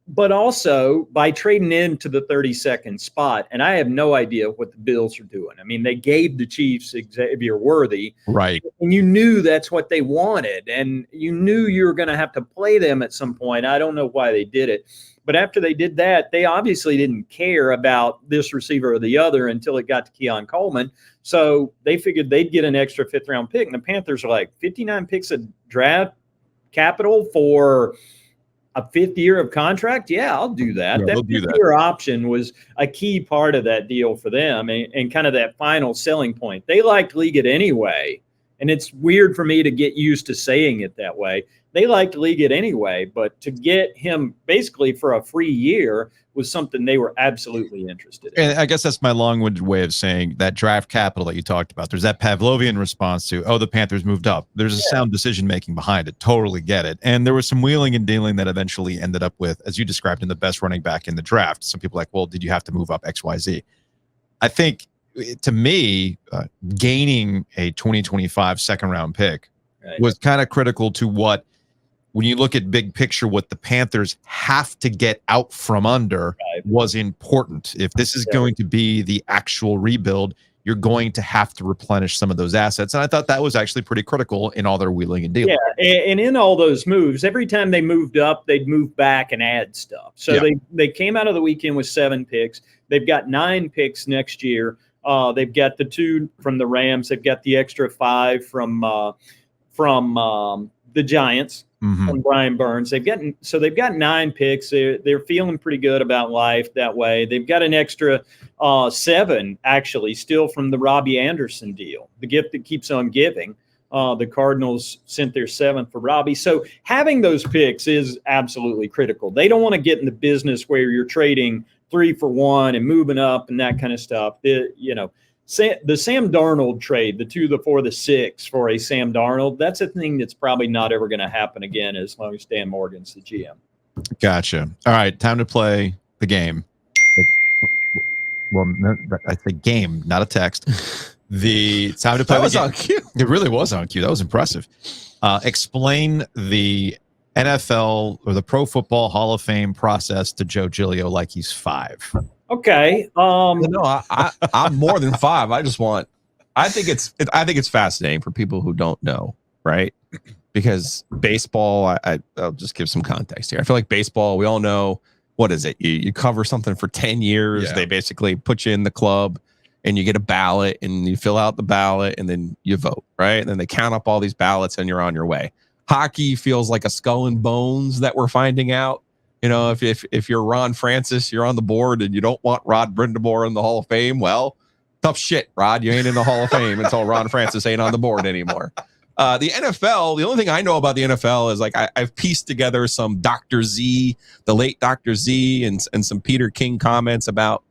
But also by trading into the 32nd spot, and I have no idea what the Bills are doing. I mean, they gave the Chiefs Xavier Worthy, right? And you knew that's what they wanted, and you knew you were going to have to play them at some point. I don't know why they did it, but after they did that, they obviously didn't care about this receiver or the other until it got to Keon Coleman. So they figured they'd get an extra 5th round pick, and the Panthers are like 59 picks of draft capital for a 5th year of contract? Yeah, I'll do that. Yeah, that 5th year option was a key part of that deal for them and kind of that final selling point. They liked Leggett anyway, and it's weird for me to get used to saying it that way. They liked Leggett anyway, but to get him basically for a free year was something they were absolutely interested in. And I guess that's my long-winded way of saying that draft capital that you talked about. There's that Pavlovian response to, the Panthers moved up. There's a sound decision-making behind it. Totally get it. And there was some wheeling and dealing that eventually ended up with, as you described, in the best running back in the draft. Some people are like, well, did you have to move up X, Y, Z? I think, to me, gaining a 2025 second-round pick was kind of critical to what, when you look at big picture, what the Panthers have to get out from under was important. If this is going to be the actual rebuild, you're going to have to replenish some of those assets. And I thought that was actually pretty critical in all their wheeling and dealing. Yeah, and in all those moves, every time they moved up, they'd move back and add stuff. So they came out of the weekend with 7 picks. They've got 9 picks next year. They've got the 2 from the Rams. They've got the extra 5 from the Giants. From Brian Burns. They've got 9 picks. They're feeling pretty good about life that way. They've got an extra 7 actually still from the Robbie Anderson deal, the gift that keeps on giving. The Cardinals sent their 7th for Robbie. So having those picks is absolutely critical. They don't want to get in the business where you're trading 3 for 1 and moving up and that kind of stuff. The Sam Darnold trade, the 2, the 4, the 6 for a Sam Darnold, that's a thing that's probably not ever going to happen again as long as Dan Morgan's the GM. Gotcha. All right, time to play the game. Well, I think game, not a text. The time to play. That was on cue. It really was on cue. That was impressive. Explain the NFL or the Pro Football Hall of Fame process to Joe Giglio like he's 5. Okay. No, I'm more than 5. I think it's fascinating for people who don't know, right? Because baseball, I'll just give some context here. I feel like baseball, we all know, what is it? You cover something for 10 years. Yeah. They basically put you in the club and you get a ballot and you fill out the ballot and then you vote, right? And then they count up all these ballots and you're on your way. Hockey feels like a skull and bones that we're finding out. You know, if you're Ron Francis, you're on the board and you don't want Rod Brind'Amour in the Hall of Fame, well, tough shit, Rod. You ain't in the Hall of Fame until Ron Francis ain't on the board anymore. The NFL, the only thing I know about the NFL is like I've pieced together some Dr. Z, the late Dr. Z, and some Peter King comments about,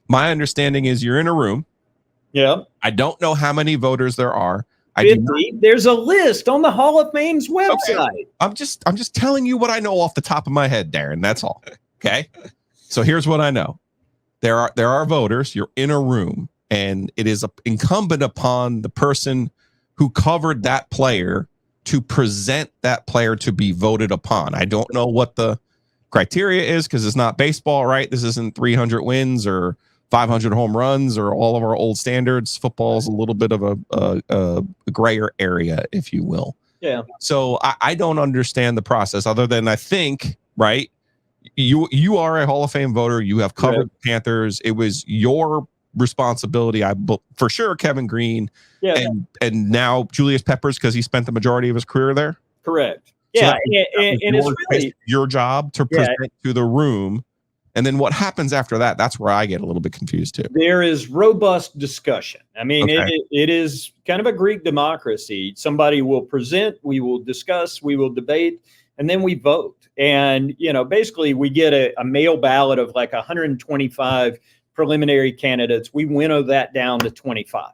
my understanding is you're in a room. Yeah. I don't know how many voters there are. There's a list on the Hall of Fame's website. Okay. I'm just telling you what I know off the top of my head, Darin. That's all. Okay. So here's what I know. There are voters. You're in a room, and it is incumbent upon the person who covered that player to present that player to be voted upon. I don't know what the criteria is because it's not baseball, right? This isn't 300 wins or 500 home runs or all of our old standards. Football is a little bit of a grayer area, if you will. Yeah. So I don't understand the process other than I think, right, you are a Hall of Fame voter. You have covered the Panthers. It was your responsibility. For sure, Kevin Green and now Julius Peppers because he spent the majority of his career there. Correct. So Yeah. And it's really your job to present to the room. And then what happens after that? That's where I get a little bit confused too. There is robust discussion. I mean, it is kind of a Greek democracy. Somebody will present, we will discuss, we will debate, and then we vote. And, basically we get a mail ballot of like 125 preliminary candidates. We winnow that down to 25.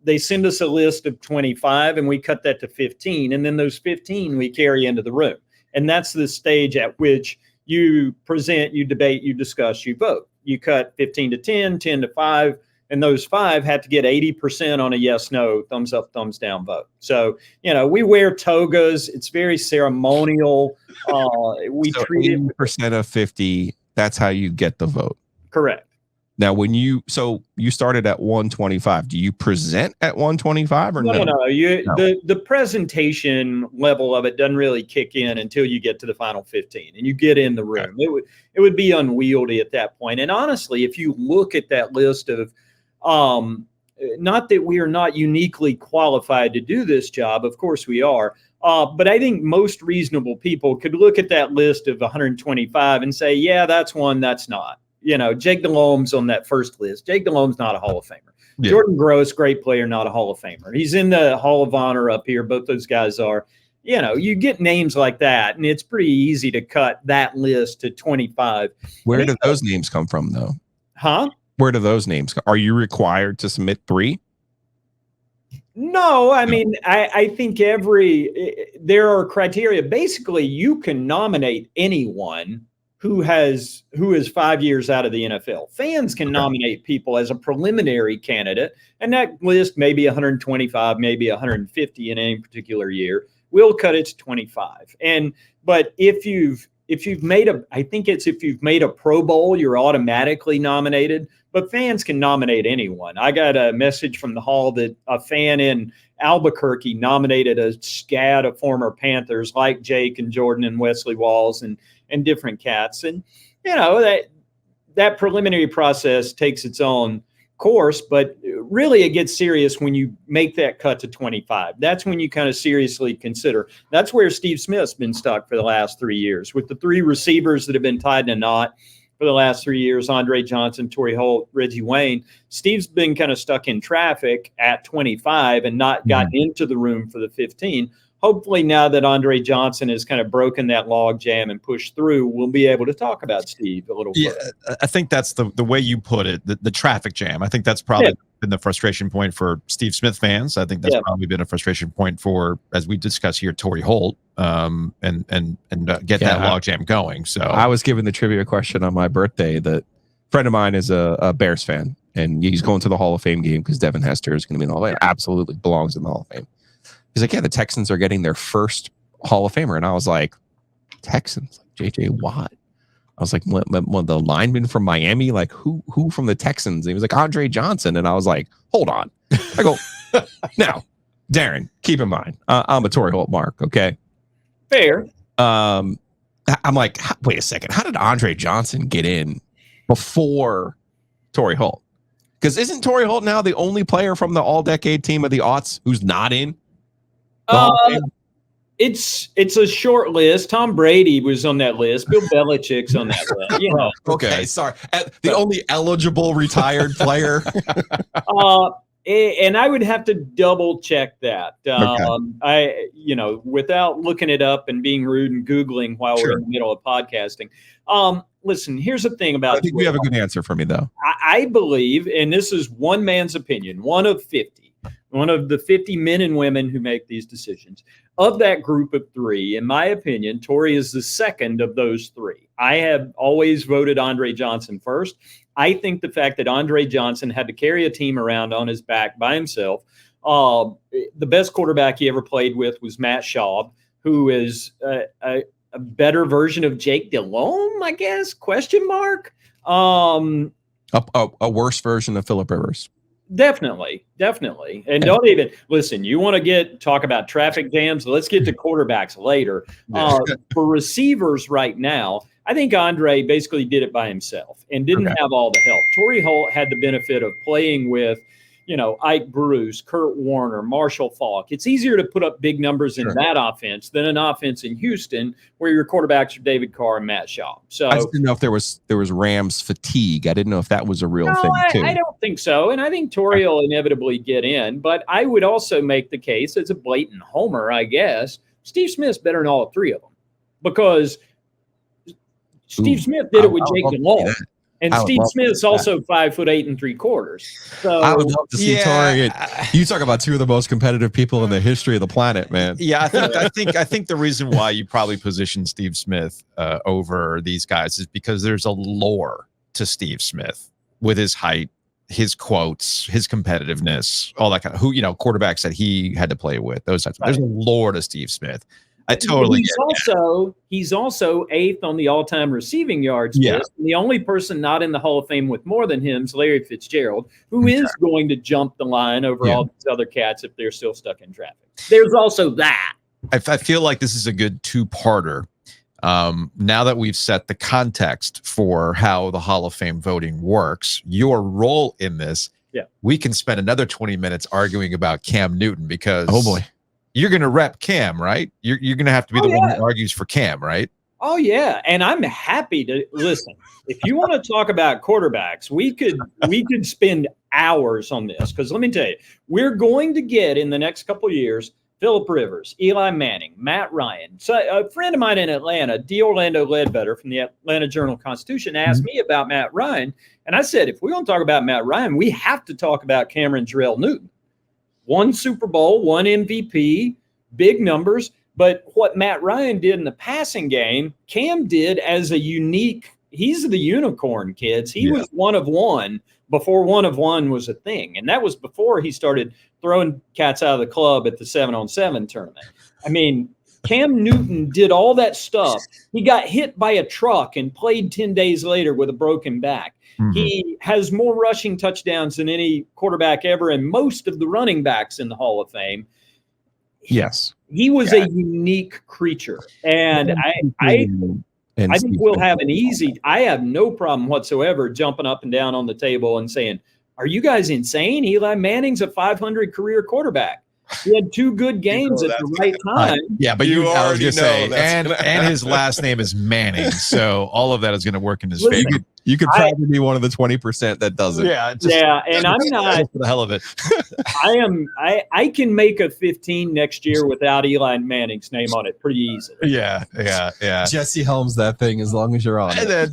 They send us a list of 25 and we cut that to 15. And then those 15 we carry into the room. And that's the stage at which you present, you debate, you discuss, you vote. You cut 15 to 10, 10 to 5, and those 5 had to get 80% on a yes, no, thumbs up, thumbs down vote. So, we wear togas. It's very ceremonial. We treat 80% of 50. That's how you get the vote. Correct. Now, you started at 125. Do you present at 125 or no? No. The presentation level of it doesn't really kick in until you get to the final 15 and you get in the room. Okay. It would be unwieldy at that point. And honestly, if you look at that list of, not that we are not uniquely qualified to do this job, of course we are. But I think most reasonable people could look at that list of 125 and say, yeah, that's one, that's not. Jake Delhomme's on that first list. Jake Delhomme's not a Hall of Famer. Yeah. Jordan Gross, great player, not a Hall of Famer. He's in the Hall of Honor up here. Both those guys are. You get names like that, and it's pretty easy to cut that list to 25. Where do those names come from, though? Huh? Where do those names come? Are you required to submit 3? No, I mean, I think there are criteria. Basically, you can nominate anyone who is 5 years out of the NFL. Fans can nominate people as a preliminary candidate, and that list may be 125, maybe 150 in any particular year. We'll cut it to 25. But if you've made a Pro Bowl, you're automatically nominated. But fans can nominate anyone. I got a message from the Hall that a fan in Albuquerque nominated a scad of former Panthers like Jake and Jordan and Wesley Walls and different cats. And, that preliminary process takes its own course, but really it gets serious when you make that cut to 25. That's when you kind of seriously consider. That's where Steve Smith's been stuck for the last 3 years with the 3 receivers that have been tied in a knot for the last 3 years, Andre Johnson, Torrey Holt, Reggie Wayne. Steve's been kind of stuck in traffic at 25 and not gotten into the room for the 15. Hopefully now that Andre Johnson has kind of broken that log jam and pushed through, we'll be able to talk about Steve a little further. Yeah, I think that's the way you put it, the traffic jam. I think that's probably been the frustration point for Steve Smith fans. I think that's probably been a frustration point for, as we discuss here, Torrey Holt, and get that log jam going. So I was given the trivia question on my birthday that a friend of mine is a Bears fan, and he's going to the Hall of Fame game because Devin Hester is going to be in the Hall of Fame. Absolutely belongs in the Hall of Fame. He's like, yeah, the Texans are getting their first Hall of Famer. And I was like, Texans? Like JJ Watt? I was like, one the lineman from Miami? Like, who from the Texans? And he was like, Andre Johnson. And I was like, hold on. I go, now, Darin, keep in mind, I'm a Torrey Holt mark, okay? Fair. I'm like, wait a second. How did Andre Johnson get in before Torrey Holt? Because isn't Torrey Holt now the only player from the all-decade team of the aughts who's not in? It's a short list. Tom Brady was on that list. Bill Belichick's on that list. Okay, sorry. The only eligible retired player. And I would have to double check that. Without looking it up and being rude and Googling while we're in the middle of podcasting. Listen, here's the thing about. I think you have a good answer for me, though. I believe, and this is one man's opinion, one of 50. one of the 50 men and women who make these decisions. Of that group of three, in my opinion, Torrey is the second of those three. I have always voted Andre Johnson first. I think the fact that Andre Johnson had to carry a team around on his back by himself, the best quarterback he ever played with was Matt Schaub, who is a better version of Jake Delhomme, I guess, question mark. A worse version of Phillip Rivers. Definitely. And don't even listen. You want to talk about traffic jams? Let's get to quarterbacks later. For receivers right now, I think Andre basically did it by himself and didn't have all the help. Torrey Holt had the benefit of playing with, Ike Bruce, Kurt Warner, Marshall Faulk. It's easier to put up big numbers in that offense than an offense in Houston where your quarterbacks are David Carr and Matt Schaub. So I just didn't know if there was Rams fatigue. I didn't know if that was a real thing too. I don't think so. And I think Torrey will inevitably get in. But I would also make the case, it's a blatant homer, I guess, Steve Smith's better than all three of them. Because Steve Smith did it with Jake Delhomme. And Steve Smith's also 5'8" and 3/4. So I would love to see Torrey. You talk about two of the most competitive people in the history of the planet, man. Yeah, I think the reason why you probably position Steve Smith over these guys is because there's a lore to Steve Smith with his height, his quotes, his competitiveness, all that kind of quarterbacks that he had to play with. Those types. There's a lore to Steve Smith. I totally. He's also 8th on the all-time receiving yards list. And the only person not in the Hall of Fame with more than him is Larry Fitzgerald, who is going to jump the line over all these other cats if they're still stuck in traffic. There's also that. I feel like this is a good two-parter. Now that we've set the context for how the Hall of Fame voting works, your role in this, we can spend another 20 minutes arguing about Cam Newton because you're going to rep Cam, right? You're going to have to be the one who argues for Cam, right? Oh, yeah. And I'm happy to listen. If you want to talk about quarterbacks, we could spend hours on this. Because let me tell you, we're going to get in the next couple of years, Phillip Rivers, Eli Manning, Matt Ryan. So a friend of mine in Atlanta, D. Orlando Ledbetter from the Atlanta Journal-Constitution, asked me about Matt Ryan. And I said, if we're going to talk about Matt Ryan, we have to talk about Cameron Jarrell Newton. 1 Super Bowl, 1 MVP, big numbers. But what Matt Ryan did in the passing game, Cam did as a unique. He's the unicorn, kids. He was 1 of 1 before 1 of 1 was a thing. And that was before he started throwing cats out of the club at the 7-on-7 tournament. I mean, Cam Newton did all that stuff. He got hit by a truck and played 10 days later with a broken back. He has more rushing touchdowns than any quarterback ever, and most of the running backs in the Hall of Fame. Yes. He was a unique creature. And I think we'll have an easy – I have no problem whatsoever jumping up and down on the table and saying, are you guys insane? Eli Manning's a 500 career quarterback. He had 2 good games at the right time. Yeah, but you I was going to say, and his last name is Manning, so all of that is going to work in his favor. You could probably be one of the 20% that doesn't. And I'm not for the hell of it. I can make a 15 next year without Eli Manning's name on it pretty easily. Yeah. Jesse Helms that thing as long as you're on. And then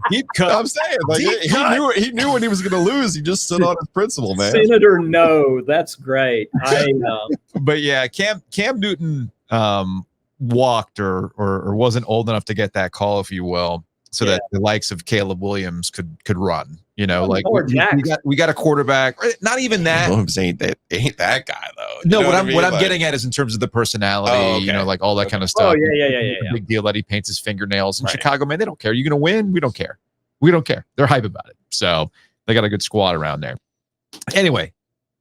deep cut. I'm saying, like he knew when he was going to lose. He just stood on his principle, man. Senator, no, that's great. But yeah, Cam Newton walked or wasn't old enough to get that call, if you will, so that the likes of Caleb Williams could run. We got a quarterback. Not even that. Williams ain't that guy though. No, what I'm getting at is in terms of the personality. Like all that kind of stuff. Oh yeah. Big deal that he paints his fingernails in Chicago. Man, they don't care. You're gonna win. We don't care. They're hype about it. So they got a good squad around there. Anyway,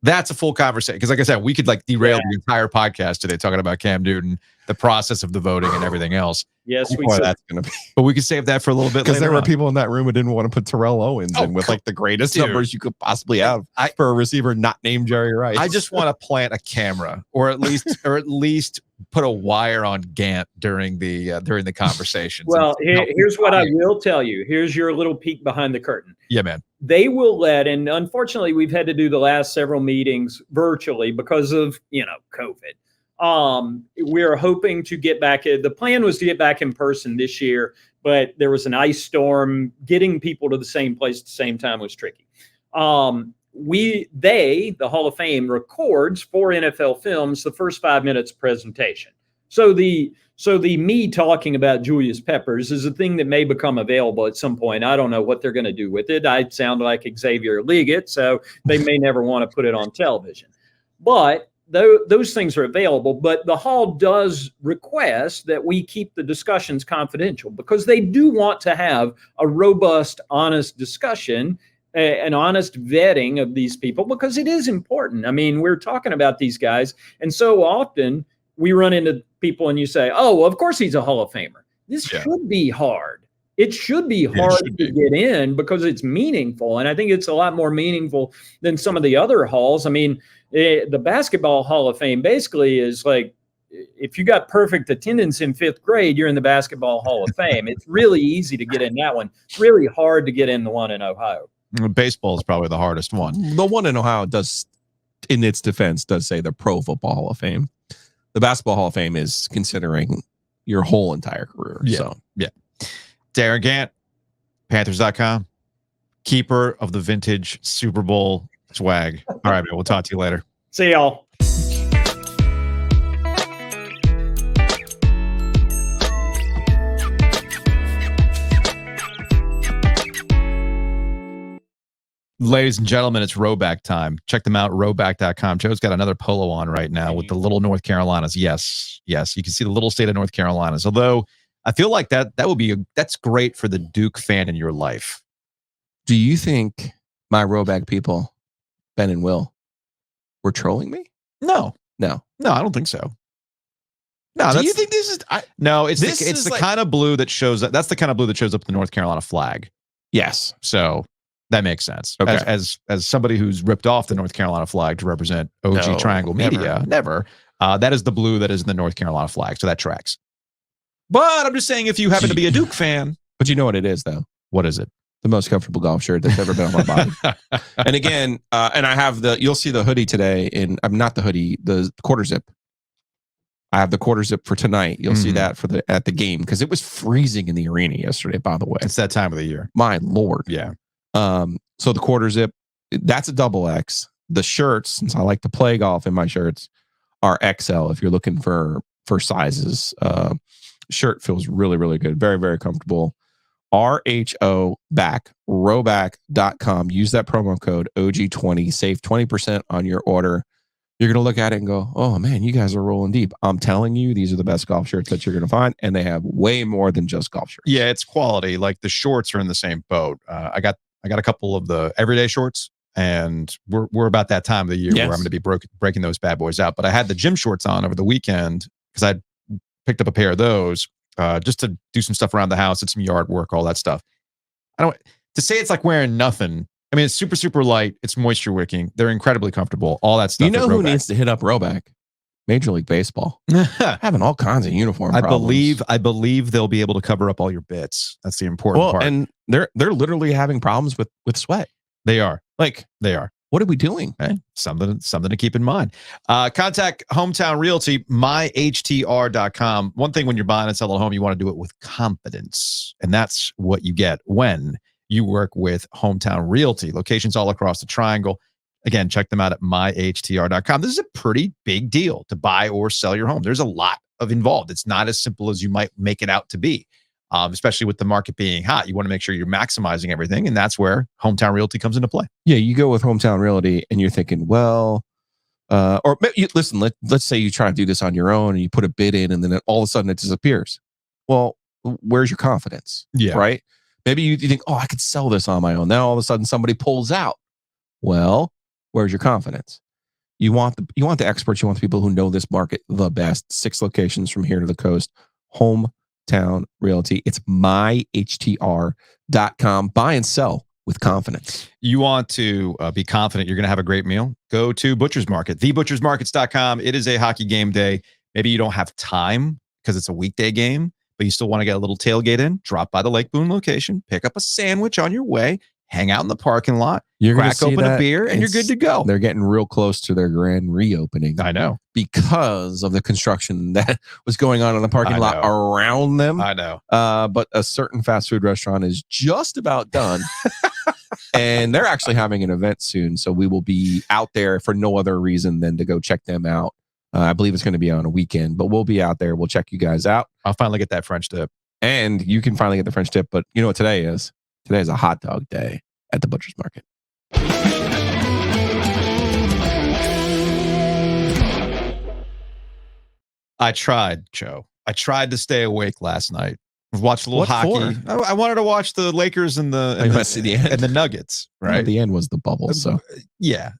that's a full conversation because, like I said, we could derail the entire podcast today talking about Cam Newton, the process of the voting, and everything else. Yes, we could. That's gonna be. But we could save that for a little bit because there were on. people in that room who didn't want to put Terrell Owens in with the greatest numbers you could possibly have for a receiver not named Jerry Rice. I just want to plant a camera, or at least put a wire on Gantt during the conversation. Well, here's what I will tell you. Here's your little peek behind the curtain. Yeah, man. They will let, and unfortunately, we've had to do the last several meetings virtually because of COVID. We're hoping to get back. The plan was to get back in person this year, but there was an ice storm. Getting people to the same place at the same time was tricky. the Hall of Fame records for NFL Films the first 5 minutes of presentation. So the me talking about Julius Peppers is a thing that may become available at some point. I don't know what they're going to do with it. I sound like Xavier Leggett, so they may never want to put it on television. But those things are available. But the Hall does request that we keep the discussions confidential because they do want to have a robust, honest discussion, an honest vetting of these people, because it is important. I mean, we're talking about these guys, and so often we run into people and you say, oh, well, of course he's a Hall of Famer. This should be hard. It should be hard to get in because it's meaningful. And I think it's a lot more meaningful than some of the other halls. I mean, the Basketball Hall of Fame basically is like, if you got perfect attendance in 5th grade, you're in the Basketball Hall of Fame. It's really easy to get in that one. It's really hard to get in the one in Ohio. Baseball is probably the hardest one. The one in Ohio does, in its defense, does say the Pro Football Hall of Fame. The Basketball Hall of Fame is considering your whole entire career. Darin Gantt, Panthers.com, keeper of the vintage Super Bowl swag. All right, man, we'll talk to you later. See y'all. Ladies and gentlemen, it's rowback time. Check them out, rowback.com. Joe's got another polo on right now with the little North Carolinas. Yes, you can see the little state of North Carolinas. Although I feel like that's great for the Duke fan in your life. Do you think my rowback people, Ben and Will, were trolling me? No, I don't think so. No, do you think this is? No, it's the kind of blue that shows up. That's the kind of blue that shows up in the North Carolina flag. Yes. So that makes sense. Okay. As somebody who's ripped off the North Carolina flag to represent OG Triangle Media, never. That is the blue that is in the North Carolina flag. So that tracks. But I'm just saying, if you happen to be a Duke fan. But you know what it is, though? What is it? The most comfortable golf shirt that's ever been on my body. And again, and I have you'll see the hoodie today I'm not the hoodie, the quarter zip. I have the quarter zip for tonight. You'll see that at the game because it was freezing in the arena yesterday, by the way. It's that time of the year. My Lord. Yeah. So the quarter zip, that's a double X. The shirts, since I like to play golf in my shirts, are XL if you're looking for sizes. Shirt feels really, really good. Very, very comfortable. RHO back, rowback.com. Use that promo code OG20. Save 20% on your order. You're going to look at it and go, oh man, you guys are rolling deep. I'm telling you, these are the best golf shirts that you're going to find. And they have way more than just golf shirts. Yeah, it's quality. Like the shorts are in the same boat. I got a couple of the everyday shorts, and we're about that time of the year where I'm going to be breaking those bad boys out. But I had the gym shorts on over the weekend because I picked up a pair of those just to do some stuff around the house, did some yard work, all that stuff. To say it's like wearing nothing. I mean, it's super, super light. It's moisture wicking. They're incredibly comfortable. All that stuff. You know who needs to hit up Rowback? Major League Baseball. Having all kinds of uniform problems. I believe they'll be able to cover up all your bits. That's the important part. And they're literally having problems with sweat. They are. They are. What are we doing? Okay. Something to keep in mind. Contact Hometown Realty, myhtr.com. One thing when you're buying and selling a home, you want to do it with confidence. And that's what you get when you work with Hometown Realty. Locations all across the triangle. Again, check them out at myhtr.com. This is a pretty big deal to buy or sell your home. There's a lot of involved. It's not as simple as you might make it out to be. Especially with the market being hot, you want to make sure you're maximizing everything, and that's where Hometown Realty comes into play. Yeah, you go with Hometown Realty, and you're thinking, well, or listen, let's say you try to do this on your own, and you put a bid in, and then all of a sudden it disappears. Well, where's your confidence? Yeah, right. Maybe you think, oh, I could sell this on my own. Then all of a sudden somebody pulls out. Well, where's your confidence? You want the experts. You want the people who know this market the best. 6 locations from here to the coast. Hometown Realty. It's myhtr.com. Buy and sell with confidence. You want to be confident you're going to have a great meal? Go to Butcher's Market, thebutchersmarkets.com. It is a hockey game day. Maybe you don't have time because it's a weekday game, but you still want to get a little tailgate in. Drop by the Lake Boone location, pick up a sandwich on your way, hang out in the parking lot, crack open a beer, and you're good to go. They're getting real close to their grand reopening. I know. Because of the construction that was going on in the parking lot around them. I know. But a certain fast food restaurant is just about done. And they're actually having an event soon, so we will be out there for no other reason than to go check them out. I believe it's going to be on a weekend, but we'll be out there. We'll check you guys out. I'll finally get that French dip. And you can finally get the French dip, but you know what today is? Today is a hot dog day at the butcher's market. I tried, Joe. I tried to stay awake last night. Watched a little hockey. I wanted to watch the Lakers and the Nuggets. Right, well, the end was the bubble. So yeah,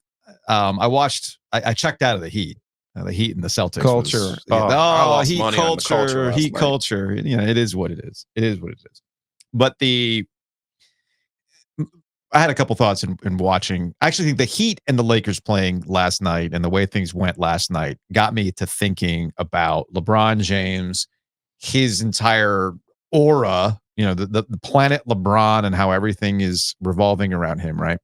I checked out of the Heat. The Heat and the Celtics culture. Heat culture. You know, it is what it is. It is what it is. But I had a couple thoughts in watching. I actually think the Heat and the Lakers playing last night and the way things went last night got me to thinking about LeBron James, his entire aura, you know, the planet LeBron and how everything is revolving around him, right?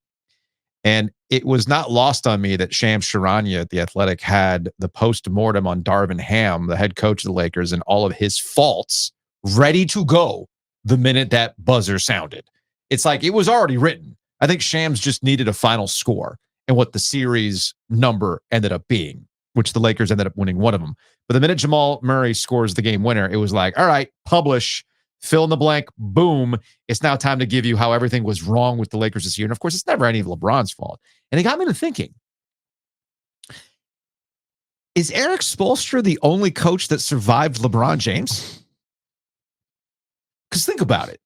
And it was not lost on me that Shams Charania at The Athletic had the post-mortem on Darvin Ham, the head coach of the Lakers, and all of his faults ready to go the minute that buzzer sounded. It's like it was already written. I think Shams just needed a final score and what the series number ended up being, which the Lakers ended up winning one of them. But the minute Jamal Murray scores the game winner, it was like, all right, publish, fill in the blank, boom. It's now time to give you how everything was wrong with the Lakers this year. And of course, it's never any of LeBron's fault. And it got me to thinking, is Eric Spoelstra the only coach that survived LeBron James? Because think about it.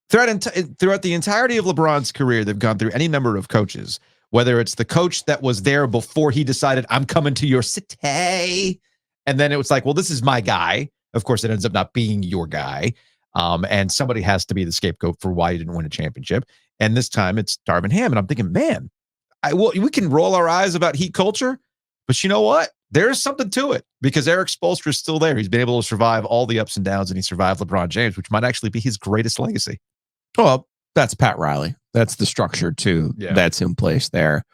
Throughout the entirety of LeBron's career, they've gone through any number of coaches, whether it's the coach that was there before he decided, I'm coming to your city. And then it was like, well, this is my guy. Of course, it ends up not being your guy. And somebody has to be the scapegoat for why you didn't win a championship. And this time it's Darvin Ham. And I'm thinking, man, we can roll our eyes about Heat culture, but you know what? There's something to it because Eric Spoelstra is still there. He's been able to survive all the ups and downs, and he survived LeBron James, which might actually be his greatest legacy. Well, that's Pat Riley. That's the structure too. Yeah. That's in place there.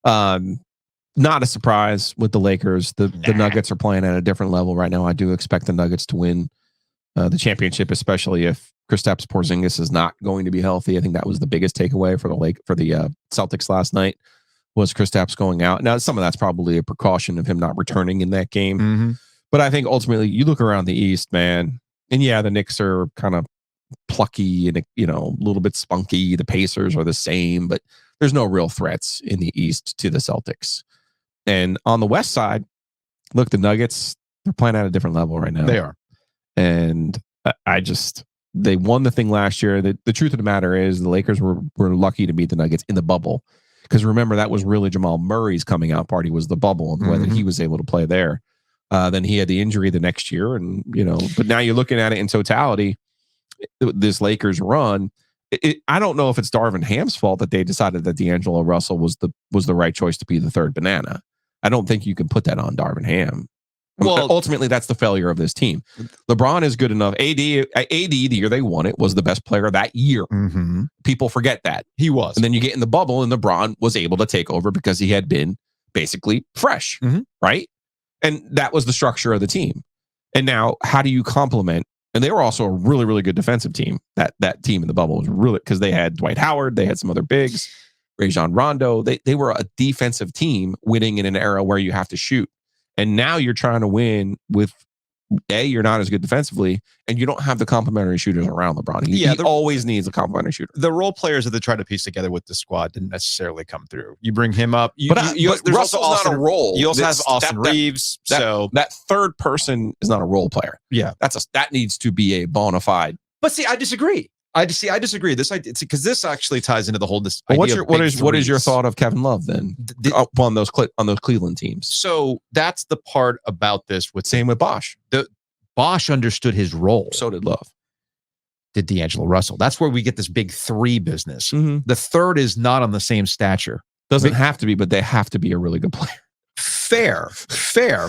Not a surprise with the Lakers. The Nuggets are playing at a different level right now. I do expect the Nuggets to win the championship, especially if Kristaps Porzingis is not going to be healthy. I think that was the biggest takeaway for the Celtics last night was Kristaps going out. Now, some of that's probably a precaution of him not returning in that game. Mm-hmm. But I think ultimately you look around the East, man, and yeah, the Knicks are kind of plucky and, you know, a little bit spunky. The Pacers are the same, but there's no real threats in the East to the Celtics. And on the West side, look, the Nuggets, they're playing at a different level right now. They are. And they won the thing last year. The truth of the matter is the Lakers were lucky to beat the Nuggets in the bubble. Because remember, that was really Jamal Murray's coming out party was the bubble and whether he was able to play there. Then he had the injury the next year. And, you know, but now you're looking at it in totality, this Lakers run. I don't know if it's Darvin Ham's fault that they decided that D'Angelo Russell was the right choice to be the third banana. I don't think you can put that on Darvin Ham. Well, ultimately, that's the failure of this team. LeBron is good enough. AD, the year they won it, was the best player that year. Mm-hmm. People forget that. He was. And then you get in the bubble, and LeBron was able to take over because he had been basically fresh, right? And that was the structure of the team. And now, how do you complement? And they were also a really, really good defensive team. That team in the bubble was really, because they had Dwight Howard, they had some other bigs, Rajon Rondo. They were a defensive team winning in an era where you have to shoot. And now you're trying to win with, you're not as good defensively, and you don't have the complementary shooters around LeBron. He always needs a complementary shooter. The role players that they try to piece together with the squad didn't necessarily come through. You bring him up. But Russell's not a role. You also have Austin Reeves. That third person is not a role player. Yeah. That needs to be a bona fide. But see, I disagree. I disagree. Because this actually ties into the whole. What is your thought of Kevin Love then on those Cleveland teams? So that's the part about this. Same with Bosh. Bosh understood his role. So did Love. Did D'Angelo Russell? That's where we get this big three business. Mm-hmm. The third is not on the same stature. Doesn't have to be, but they have to be a really good player. Fair.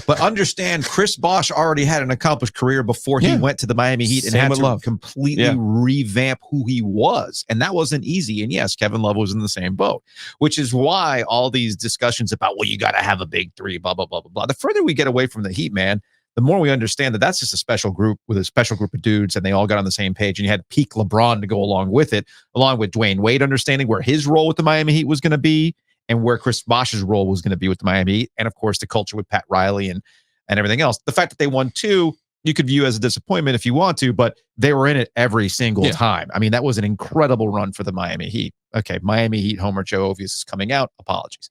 But understand, Chris Bosh already had an accomplished career before he went to the Miami Heat and had to completely revamp who he was. And that wasn't easy. And yes, Kevin Love was in the same boat, which is why all these discussions about, well, you got to have a big three, blah, blah, blah, blah, blah. The further we get away from the Heat, man, the more we understand that that's just a special group with a special group of dudes, and they all got on the same page, and you had peak LeBron to go along with it, along with Dwayne Wade understanding where his role with the Miami Heat was going to be and where Chris Bosh's role was going to be with the Miami Heat, and of course the culture with Pat Riley and everything else. The fact that they won 2, you could view as a disappointment if you want to, but they were in it every single time. I mean, that was an incredible run for the Miami Heat. Okay, Miami Heat homer Joe Ovies is coming out. Apologies.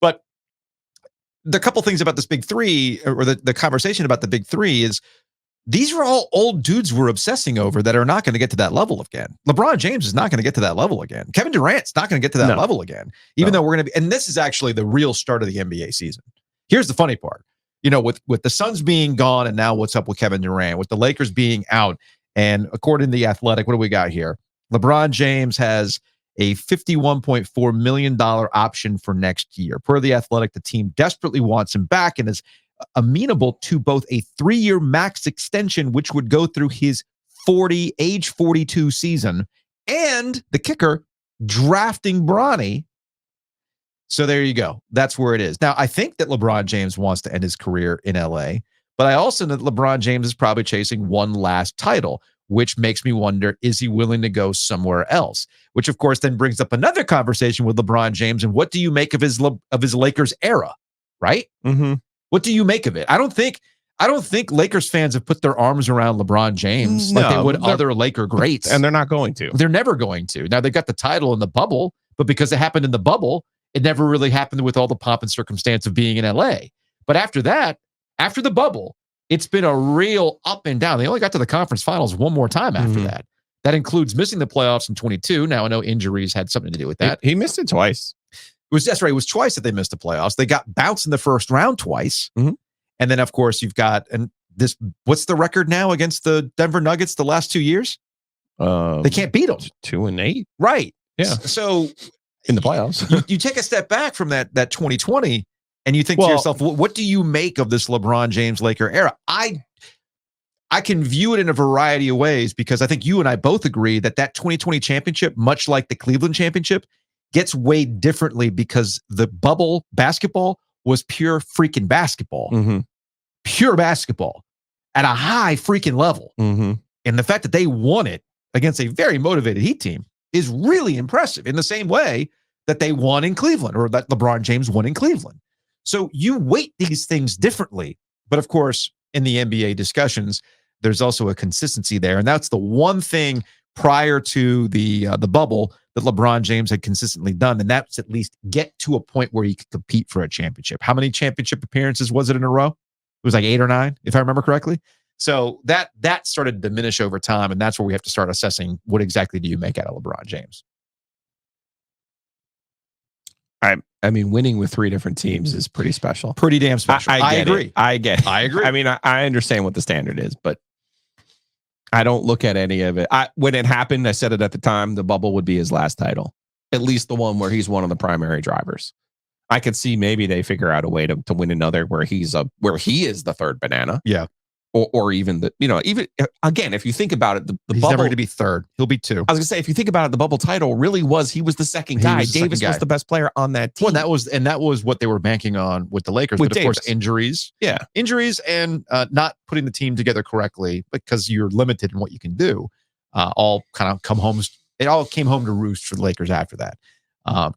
But the couple things about this big three, or the conversation about the big three, is these are all old dudes we're obsessing over that are not going to get to that level again. LeBron James is not going to get to that level again. Kevin Durant's not going to get to that level again, even though we're going to be, and this is actually the real start of the NBA season. Here's the funny part. You know, with the Suns being gone, and now what's up with Kevin Durant, with the Lakers being out, and according to The Athletic, what do we got here? LeBron James has a $51.4 million option for next year. Per The Athletic, the team desperately wants him back and is amenable to both a 3-year max extension, which would go through his age 42 season, and the kicker, drafting Bronny. So there you go. That's where it is. Now, I think that LeBron James wants to end his career in LA, but I also know that LeBron James is probably chasing one last title, which makes me wonder, is he willing to go somewhere else? Which, of course, then brings up another conversation with LeBron James. And what do you make of his Lakers era, right? Mm-hmm. What do you make of it? I don't think Lakers fans have put their arms around LeBron James like they would other Laker greats. And they're not going to. They're never going to. Now, they got the title in the bubble, but because it happened in the bubble, it never really happened with all the pomp and circumstance of being in LA. But after that, after the bubble, it's been a real up and down. They only got to the conference finals one more time after that. That includes missing the playoffs in 22. Now, I know injuries had something to do with that. He missed it twice. That's right. It was twice that they missed the playoffs. They got bounced in the first round twice. And then, of course, you've got, and this, what's the record now against the Denver Nuggets the last 2 years? They can't beat them. 2-8. Right. Yeah. So in the playoffs, you take a step back from that 2020, and you think to yourself, what do you make of this LeBron James Laker era? I can view it in a variety of ways, because I think you and I both agree that 2020 championship, much like the Cleveland championship, gets weighed differently because the bubble basketball was pure freaking basketball. Pure basketball at a high freaking level. And the fact that they won it against a very motivated Heat team is really impressive, in the same way that they won in Cleveland, or that LeBron James won in Cleveland. So you weight these things differently. But of course, in the NBA discussions, there's also a consistency there. And that's the one thing prior to the bubble that LeBron James had consistently done. And that's at least get to a point where he could compete for a championship. How many championship appearances was it in a row? It was like 8 or 9, if I remember correctly. So that started to diminish over time. And that's where we have to start assessing, what exactly do you make out of LeBron James? I mean, winning with 3 different teams is pretty special. Pretty damn special. I agree. I get it. I agree. I mean, I understand what the standard is, but I don't look at any of it. When it happened, I said it at the time, the bubble would be his last title. At least the one where he's one of the primary drivers. I could see maybe they figure out a way to win another where he is the third banana. Yeah. Or even even again, if you think about it, the he's bubble, never going to be third. He'll be 2. I was going to say, if you think about it, the bubble title really he was the second guy. Davis was the best player on that team. Well, that was what they were banking on with the Lakers. But of course, injuries. Yeah. Injuries and not putting the team together correctly, because you're limited in what you can do. All kind of it all came home to roost for the Lakers after that.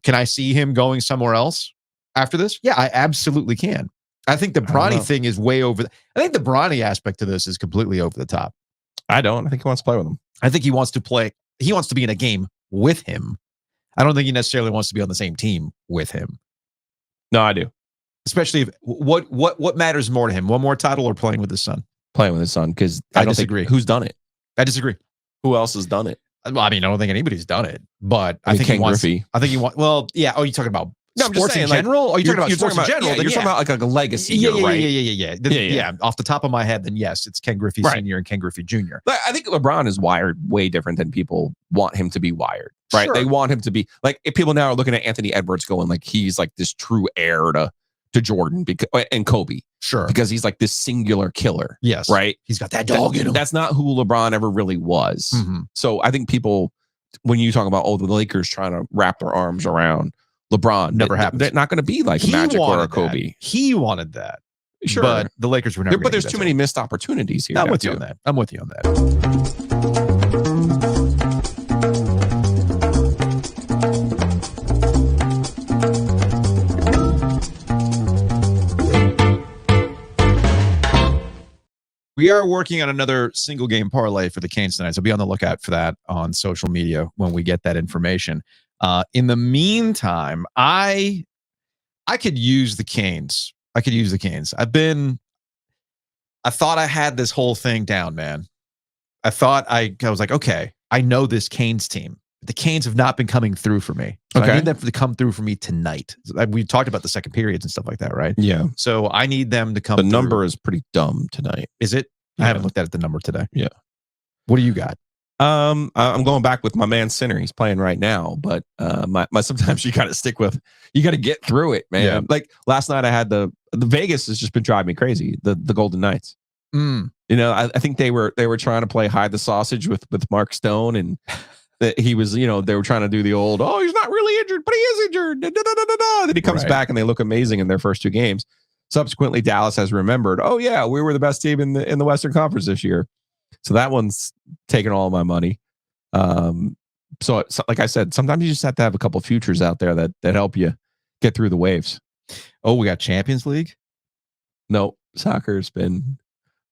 Can I see him going somewhere else after this? Yeah, I absolutely can. I think the Bronny thing is way over. I think the Bronny aspect to this is completely over the top. I don't. I think he wants to play with him. I think he wants to play. He wants to be in a game with him. I don't think he necessarily wants to be on the same team with him. No, I do. Especially if what matters more to him, one more title or playing with his son? Playing with his son, because I don't disagree. Think, who's done it? I disagree. Who else has done it? Well, I mean, I don't think anybody's done it, but I think Ken he wants. Griffey. I think he wants. Well, yeah. Oh, you talking about? No, I'm just sports saying, in general? Are you talking about you're sports talking in general? Yeah, you're talking about like a legacy. Yeah, right? Yeah. Off the top of my head, then yes, it's Ken Griffey Sr. and Ken Griffey Jr. But I think LeBron is wired way different than people want him to be wired. Right? Sure. They want him to be like, if people now are looking at Anthony Edwards going like he's like this true heir to Jordan and Kobe. Sure. Because he's like this singular killer. Yes. Right? He's got that dog in him. That's not who LeBron ever really was. So I think people, when you talk about the Lakers trying to wrap their arms around LeBron, never happened. They're not going to be like Magic or a Kobe. He wanted that. Sure. But the Lakers were never. But there's too many missed opportunities here. I'm with you on that. I'm with you on that. We are working on another single game parlay for the Canes tonight, so be on the lookout for that on social media when we get that information. In the meantime, I could use the Canes. I thought I had this whole thing down, man. I was like, okay, I know this Canes team. The Canes have not been coming through for me. So I need them to come through for me tonight. We talked about the second periods and stuff like that, right? Yeah. So I need them to come The through. number is pretty dumb tonight. Is it? Yeah. I haven't looked at the number today. Yeah. What do you got? I'm going back with my man Sinner. He's playing right now, but my sometimes you got to get through it, man. Yeah. Like last night I had the Vegas has just been driving me crazy. The Golden Knights. Mm. You know, I think they were trying to play hide the sausage with Mark Stone, and that he was, they were trying to do the old, oh, he's not really injured, but he is injured. Then he comes back and they look amazing in their first two games. Subsequently, Dallas has remembered, oh yeah, we were the best team in the Western Conference this year. So that one's taken all my money. So like I said, sometimes you just have to have a couple of futures out there that help you get through the waves. Oh, we got Champions League? No, soccer's been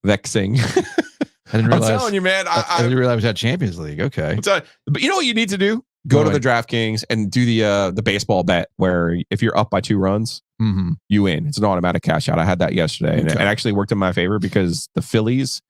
vexing. I didn't realize. I'm telling you, man. I didn't realize we had Champions League. Okay. But you know what you need to do? Go to the DraftKings and do the baseball bet where if you're up by 2 runs, you win. It's an automatic cash out. I had that yesterday, and it actually worked in my favor because the Phillies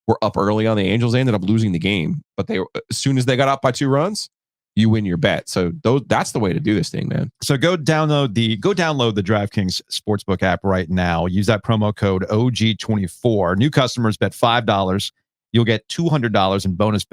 were up early on the Angels. They ended up losing the game, but as soon as they got up by 2 runs, you win your bet. So that's the way to do this thing, man. So go download the DraftKings Sportsbook app right now. Use that promo code OG24. New customers bet $5. You'll get $200 in bonus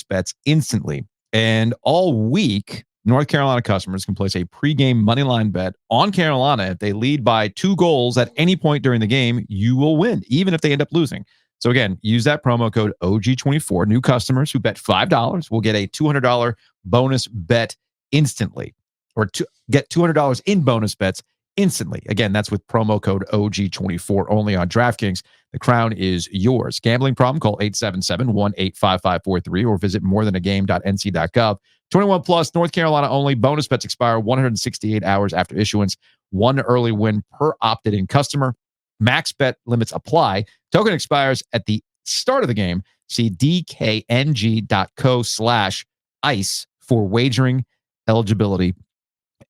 bets instantly. And all week, North Carolina customers can place a pregame moneyline bet on Carolina. If they lead by 2 goals at any point during the game, you will win, even if they end up losing. So again, use that promo code OG24. New customers who bet $5 will get a $200 bonus bet instantly, or get $200 in bonus bets instantly. Again, that's with promo code OG24 only on DraftKings. The crown is yours. Gambling problem? Call 877-1-855-43 or visit morethanagame.nc.gov. 21 plus, North Carolina only. Bonus bets expire 168 hours after issuance. 1 early win per opted-in customer. Max bet limits apply. Token expires at the start of the game. See dkng.co/ice for wagering eligibility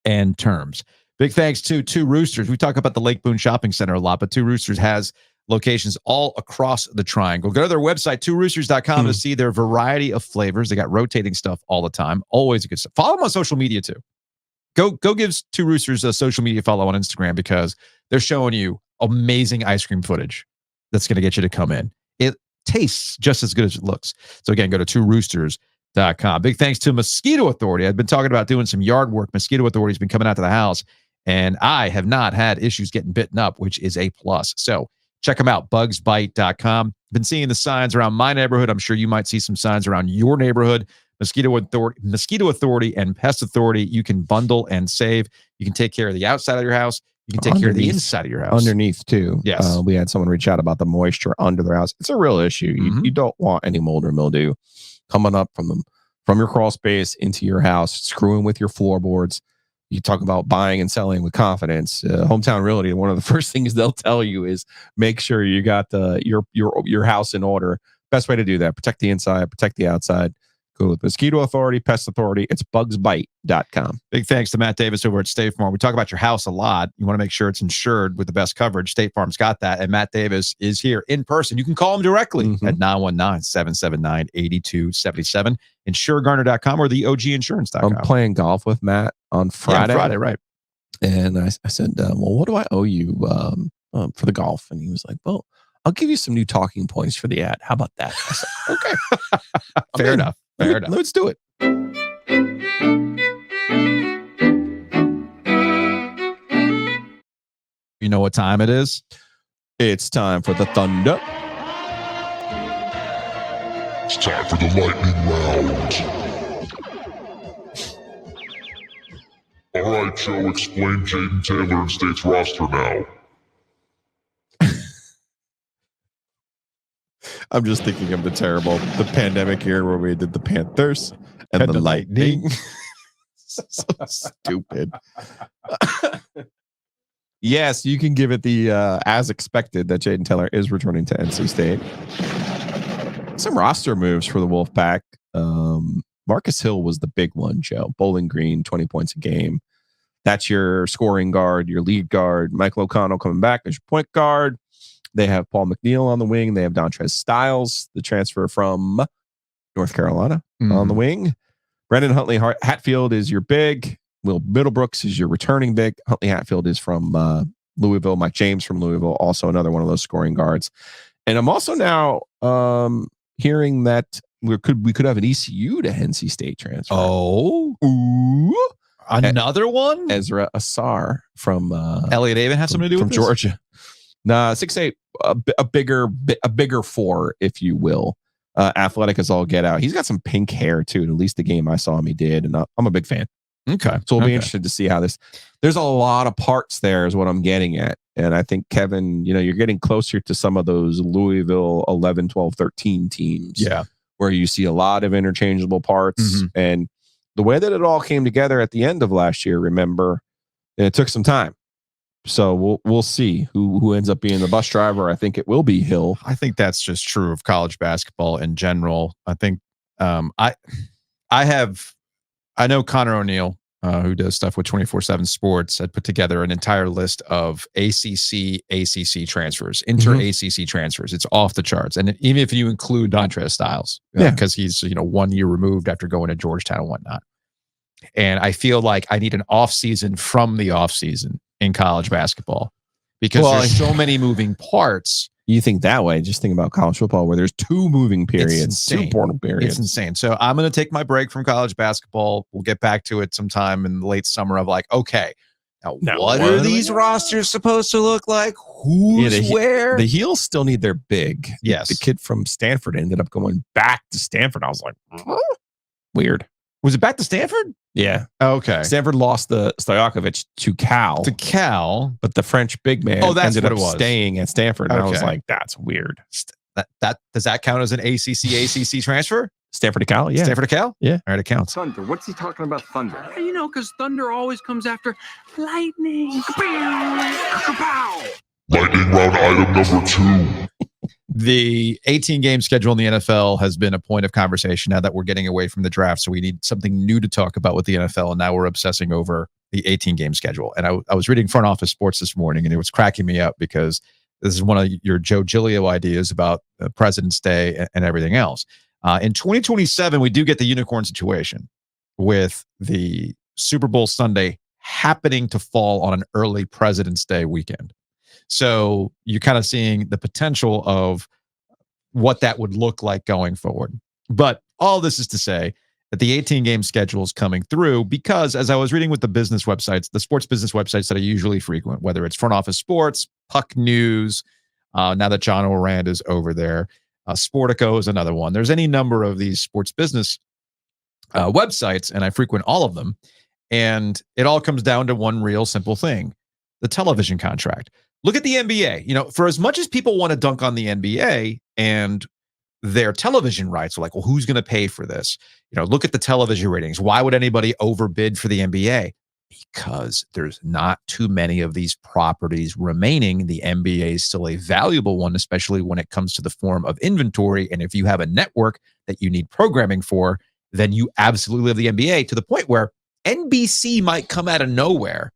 and terms. Big thanks to Two Roosters. We talk about the Lake Boone Shopping Center a lot, but Two Roosters has locations all across the triangle. Go to their website, tworoosters.com, to see their variety of flavors. They got rotating stuff all the time. Always a good stuff. Follow them on social media too. Go give Two Roosters a social media follow on Instagram because they're showing you amazing ice cream footage that's going to get you to come in. It tastes just as good as it looks. So again, go to tworoosters.com. Big thanks to Mosquito Authority. I've been talking about doing some yard work. Mosquito Authority's been coming out to the house, and I have not had issues getting bitten up, which is a plus. So check them out, bugsbite.com. Been seeing the signs around my neighborhood. I'm sure you might see some signs around your neighborhood. Mosquito Authority and Pest Authority. You can bundle and save. You can take care of the outside of your house. You can take care of the inside of your house. Underneath, too. Yes. We had someone reach out about the moisture under their house. It's a real issue. You don't want any mold or mildew coming up from your crawl space into your house, screwing with your floorboards. You talk about buying and selling with confidence. Hometown Realty, one of the first things they'll tell you is make sure you got your house in order. Best way to do that, protect the inside, protect the outside. Go with Mosquito Authority, Pest Authority. It's bugsbite.com. Big thanks to Matt Davis over at State Farm. We talk about your house a lot. You want to make sure it's insured with the best coverage. State Farm's got that. And Matt Davis is here in person. You can call him directly at 919-779-8277. InsureGarner.com or the OGinsurance.com. I'm playing golf with Matt on Friday. Yeah, Friday, right. And I said, well, what do I owe you for the golf? And he was like, well, I'll give you some new talking points for the ad. How about that? I said, okay. Fair enough. Fair enough. Let's do it. You know what time it is? It's time for the Thunder. It's time for the lightning round. All right, Joe, explain Jaden Taylor and State's roster now. I'm just thinking of the pandemic year where we did the Panthers and the Lightning. So stupid. Yes, you can give it the as expected that Jaden Taylor is returning to NC State. Some roster moves for the Wolfpack. Marcus Hill was the big one, Joe. Bowling Green, 20 points a game. That's your scoring guard, your lead guard. Michael O'Connell coming back as your point guard. They have Paul McNeil on the wing. They have Dontrez Styles, the transfer from North Carolina, on the wing. Brendan Huntley Hatfield is your big. Will Middlebrooks is your returning big. Huntley Hatfield is from Louisville. Mike James from Louisville, also another one of those scoring guards. And I'm also now hearing that we could have an ECU to NC State transfer. Oh, ooh, another one. Ezra Assar from Elliot Avon has something to do with from Georgia. Nah, 6'8", a bigger four, if you will. Athletic as all get out. He's got some pink hair too. At least the game I saw him, he did, and I'm a big fan. Okay, so we'll be interested to see how this. There's a lot of parts there, is what I'm getting at, and I think Kevin, you're getting closer to some of those Louisville 11, 12, 13 teams. Yeah, where you see a lot of interchangeable parts, and the way that it all came together at the end of last year. Remember, it took some time. So we'll see who ends up being the bus driver. I think it will be Hill. I think that's just true of college basketball in general. I think I know Connor O'Neill, who does stuff with 24/7 Sports, had put together an entire list of ACC transfers, inter-ACC transfers. It's off the charts. And even if you include Dontrez Styles, because he's 1 year removed after going to Georgetown and whatnot. And I feel like I need an off season from the off season in college basketball, because there's so many moving parts. You think that way? Just think about college football, where there's two moving periods, two portal periods. It's insane. So I'm going to take my break from college basketball. We'll get back to it sometime in the late summer of okay, now what are these rosters supposed to look like? Who's where? The Heels still need their big. Yes. The kid from Stanford ended up going back to Stanford. I was like, weird. Was it back to Stanford? Yeah. Okay. Stanford lost the Stojakovic to Cal. But the French big man ended up staying at Stanford. And I was like, that's weird. That does that count as an ACC transfer? Stanford to Cal, yeah. Stanford to Cal? Yeah. All right, it counts. Thunder. What's he talking about thunder? Because thunder always comes after lightning. Kapow! Lightning round item number 2. The 18-game schedule in the NFL has been a point of conversation now that we're getting away from the draft. So we need something new to talk about with the NFL. And now we're obsessing over the 18-game schedule. And I was reading Front Office Sports this morning, and it was cracking me up, because this is one of your Joe Giglio ideas about President's Day and everything else. In 2027, we do get the unicorn situation with the Super Bowl Sunday happening to fall on an early President's Day weekend. So you're kind of seeing the potential of what that would look like going forward. But all this is to say that the 18-game schedule is coming through, because as I was reading with the business websites, the sports business websites that I usually frequent, whether it's Front Office Sports, Puck News, now that John Orand is over there, Sportico is another one. There's any number of these sports business websites, and I frequent all of them. And it all comes down to one real simple thing: the television contract. Look at the NBA. For as much as people want to dunk on the NBA and their television rights, like, well, who's going to pay for this? Look at the television ratings. Why would anybody overbid for the NBA? Because there's not too many of these properties remaining. The NBA is still a valuable one, especially when it comes to the form of inventory. And if you have a network that you need programming for, then you absolutely love the NBA, to the point where NBC might come out of nowhere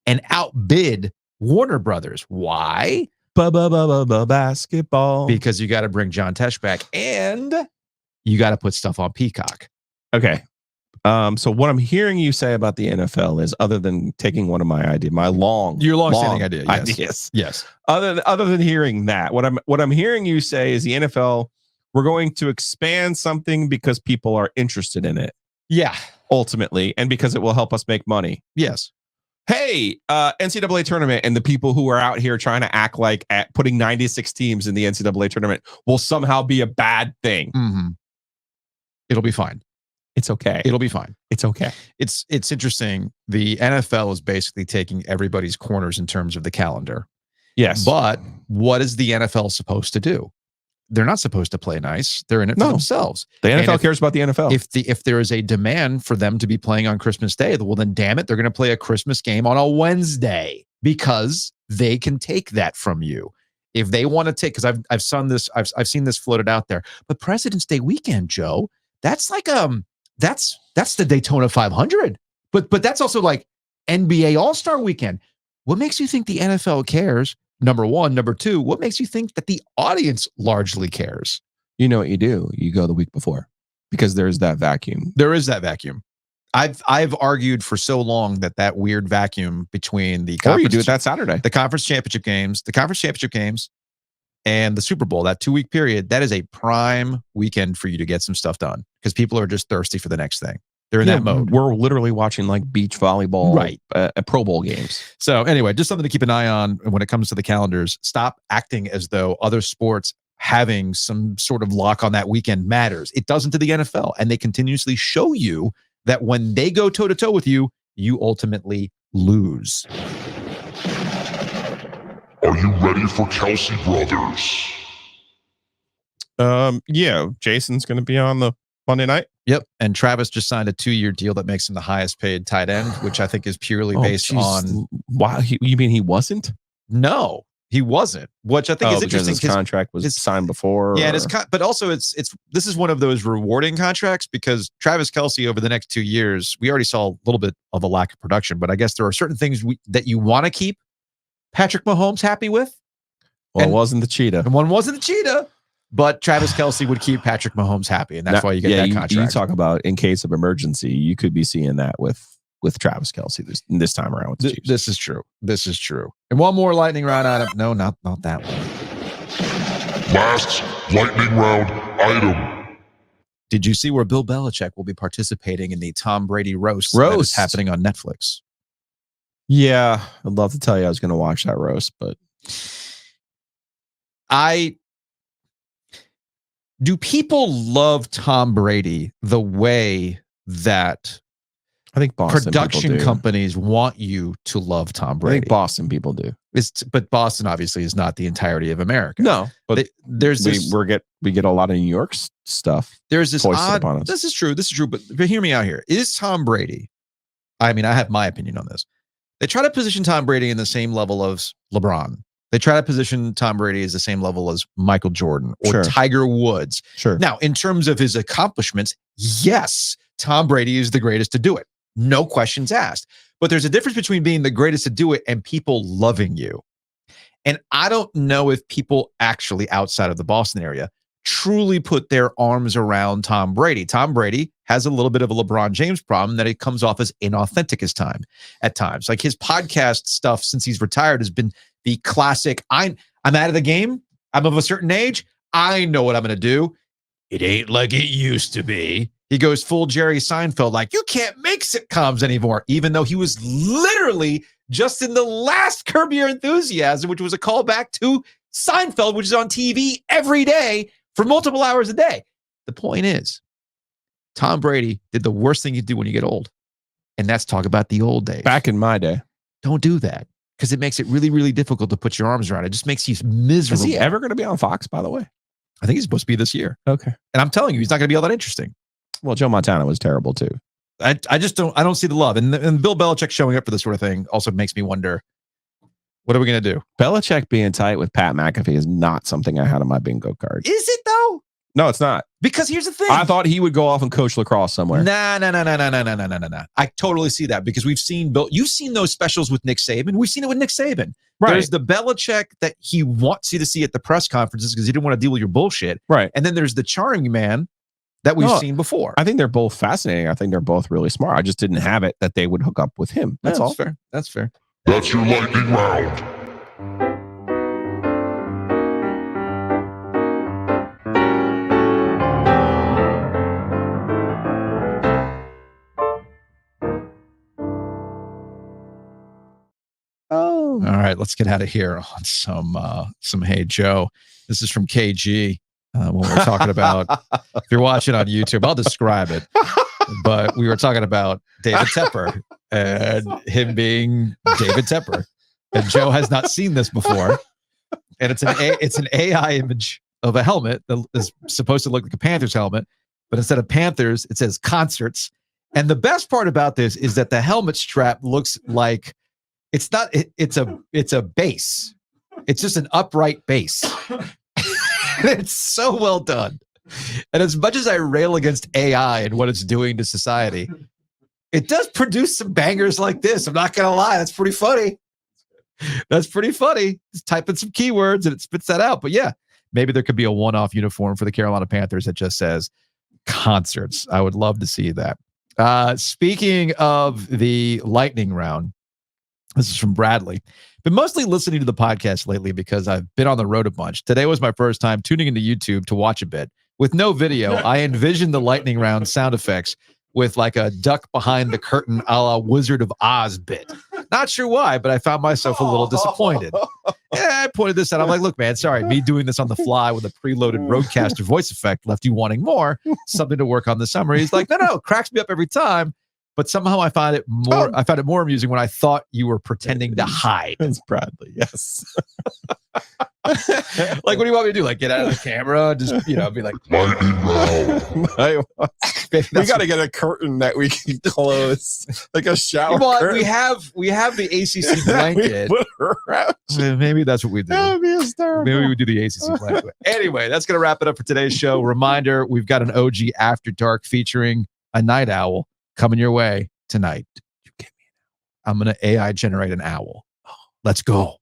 and outbid Warner Brothers. Why? Basketball. Because you got to bring John Tesh back, and you got to put stuff on Peacock. Okay. So what I'm hearing you say about the NFL is, other than taking one of my ideas, your long-standing idea, yes. Other than hearing that, what I'm hearing you say is the NFL, we're going to expand something because people are interested in it. Yeah. Ultimately, and because it will help us make money. Yes. Hey, NCAA tournament, and the people who are out here trying to act like putting 96 teams in the NCAA tournament will somehow be a bad thing. Mm-hmm. It'll be fine. It's okay. It'll be fine. It's okay. It's interesting. The NFL is basically taking everybody's corners in terms of the calendar. Yes. But what is the NFL supposed to do? they're not supposed to play nice. They're in it for themselves. The And NFL cares about the NFL. If there is a demand for them to be playing on Christmas Day, well, then damn it, they're going to play a Christmas game on a Wednesday because they can take that from you. If they want to take, because I've seen this floated out there, but President's Day weekend, Joe, that's like that's the Daytona 500, but that's also like NBA All-Star weekend. What makes you think the NFL cares? Number one. Number two, what makes you think that the audience largely cares? You know what you do? You go the week before because there's that vacuum. There is that vacuum. I've argued for so long that weird vacuum between the or you do it that Saturday, the conference championship games, and the Super Bowl, that 2-week period, that is a prime weekend for you to get some stuff done because people are just thirsty for the next thing. They're in that mode. We're literally watching like beach volleyball, right? Pro Bowl games. So anyway, just something to keep an eye on when it comes to the calendars. Stop acting as though other sports having some sort of lock on that weekend matters. It doesn't to the NFL, and they continuously show you that when they go toe-to-toe with you, you ultimately lose. Are you ready for Kelsey Brothers? Yeah, Jason's going to be on the Monday night. Yep, and Travis just signed a 2-year deal that makes him the highest paid tight end, which I think is purely based on... Wow, you mean he wasn't? No, he wasn't, which I think is interesting. His contract was signed before. Yeah, but also this is one of those rewarding contracts because Travis Kelce over the next 2 years, we already saw a little bit of a lack of production, but I guess there are certain things that you want to keep Patrick Mahomes happy with. Well, it wasn't the cheetah. And one wasn't the cheetah, but Travis Kelce would keep Patrick Mahomes happy, and that's why you get that contract. You talk about in case of emergency, you could be seeing that with Travis Kelce this time around with the Chiefs. This is true. This is true. And one more lightning round item. No, not that one. Last lightning round item. Did you see where Bill Belichick will be participating in the Tom Brady roast that is happening on Netflix? Yeah, I'd love to tell you I was going to watch that roast, but do people love Tom Brady the way that I think Boston production companies want you to love Tom Brady? I think Boston people do. But Boston obviously is not the entirety of America. No, but we get a lot of New York stuff. There's this odd. This is true. But hear me out here. Is Tom Brady? I mean, I have my opinion on this. They try to position Tom Brady in the same level as LeBron. They try to position Tom Brady as the same level as Michael Jordan or Tiger Woods. Sure. Now, in terms of his accomplishments, yes, Tom Brady is the greatest to do it. No questions asked. But there's a difference between being the greatest to do it and people loving you. And I don't know if people actually outside of the Boston area truly put their arms around Tom Brady. Tom Brady has a little bit of a LeBron James problem that it comes off as inauthentic at times. Like his podcast stuff since he's retired has been the classic, I'm out of the game. I'm of a certain age. I know what I'm going to do. It ain't like it used to be. He goes full Jerry Seinfeld, like, you can't make sitcoms anymore, even though he was literally just in the last Curb Your Enthusiasm, which was a callback to Seinfeld, which is on TV every day for multiple hours a day. The point is, Tom Brady did the worst thing you do when you get old, and that's talk about the old days. Back in my day. Don't do that, because it makes it really, really difficult to put your arms around. It just makes you miserable. Is he ever going to be on Fox, by the way? I think he's supposed to be this year. Okay. And I'm telling you, he's not going to be all that interesting. Well, Joe Montana was terrible too. I don't see the love. And Bill Belichick showing up for this sort of thing also makes me wonder, what are we going to do? Belichick being tight with Pat McAfee is not something I had on my bingo card. Is it though? No, it's not. Because here's the thing. I thought he would go off and coach lacrosse somewhere. Nah. I totally see that because we've seen you've seen those specials with Nick Saban. We've seen it with Nick Saban. Right. There's the Belichick that he wants you to see at the press conferences because he didn't want to deal with your bullshit. Right. And then there's the charming man that we've seen before. I think they're both fascinating. I think they're both really smart. I just didn't have it that they would hook up with him. That's all. Fair. That's fair. That's your lightning round. All right, let's get out of here on some Hey Joe. This is from KG. When we're talking about, if you're watching on YouTube, I'll describe it. But we were talking about David Tepper and him being David Tepper. And Joe has not seen this before. And it's an AI image of a helmet that is supposed to look like a Panthers helmet, but instead of Panthers, it says concerts. And the best part about this is that the helmet strap looks like it's a base. It's just an upright base. It's so well done. And as much as I rail against AI and what it's doing to society, it does produce some bangers like this. I'm not going to lie. That's pretty funny. Just type in some keywords and it spits that out. But yeah, maybe there could be a one-off uniform for the Carolina Panthers that just says concerts. I would love to see that. Speaking of the lightning round, this is from Bradley. Been mostly listening to the podcast lately because I've been on the road a bunch. Today was my first time tuning into YouTube to watch a bit. With no video, I envisioned the lightning round sound effects with like a duck behind the curtain a la Wizard of Oz bit. Not sure why, but I found myself a little disappointed. Yeah, I pointed this out. I'm like, look, man, sorry. Me doing this on the fly with a preloaded Roadcaster voice effect left you wanting more. Something to work on this summer. He's like, no, it cracks me up every time. But somehow I found it more amusing when I thought you were pretending to hide. It's Bradley, yes. Like, what do you want me to do? Like, get out of the camera? Just, be like, we got to get a curtain that we can close, like a shower curtain. We have the ACC blanket. Maybe that's what we do. That would be hysterical. Maybe we do the ACC blanket. Anyway, that's going to wrap it up for today's show. Reminder, we've got an OG After Dark featuring a night owl coming your way tonight. I'm going to AI generate an owl. Let's go.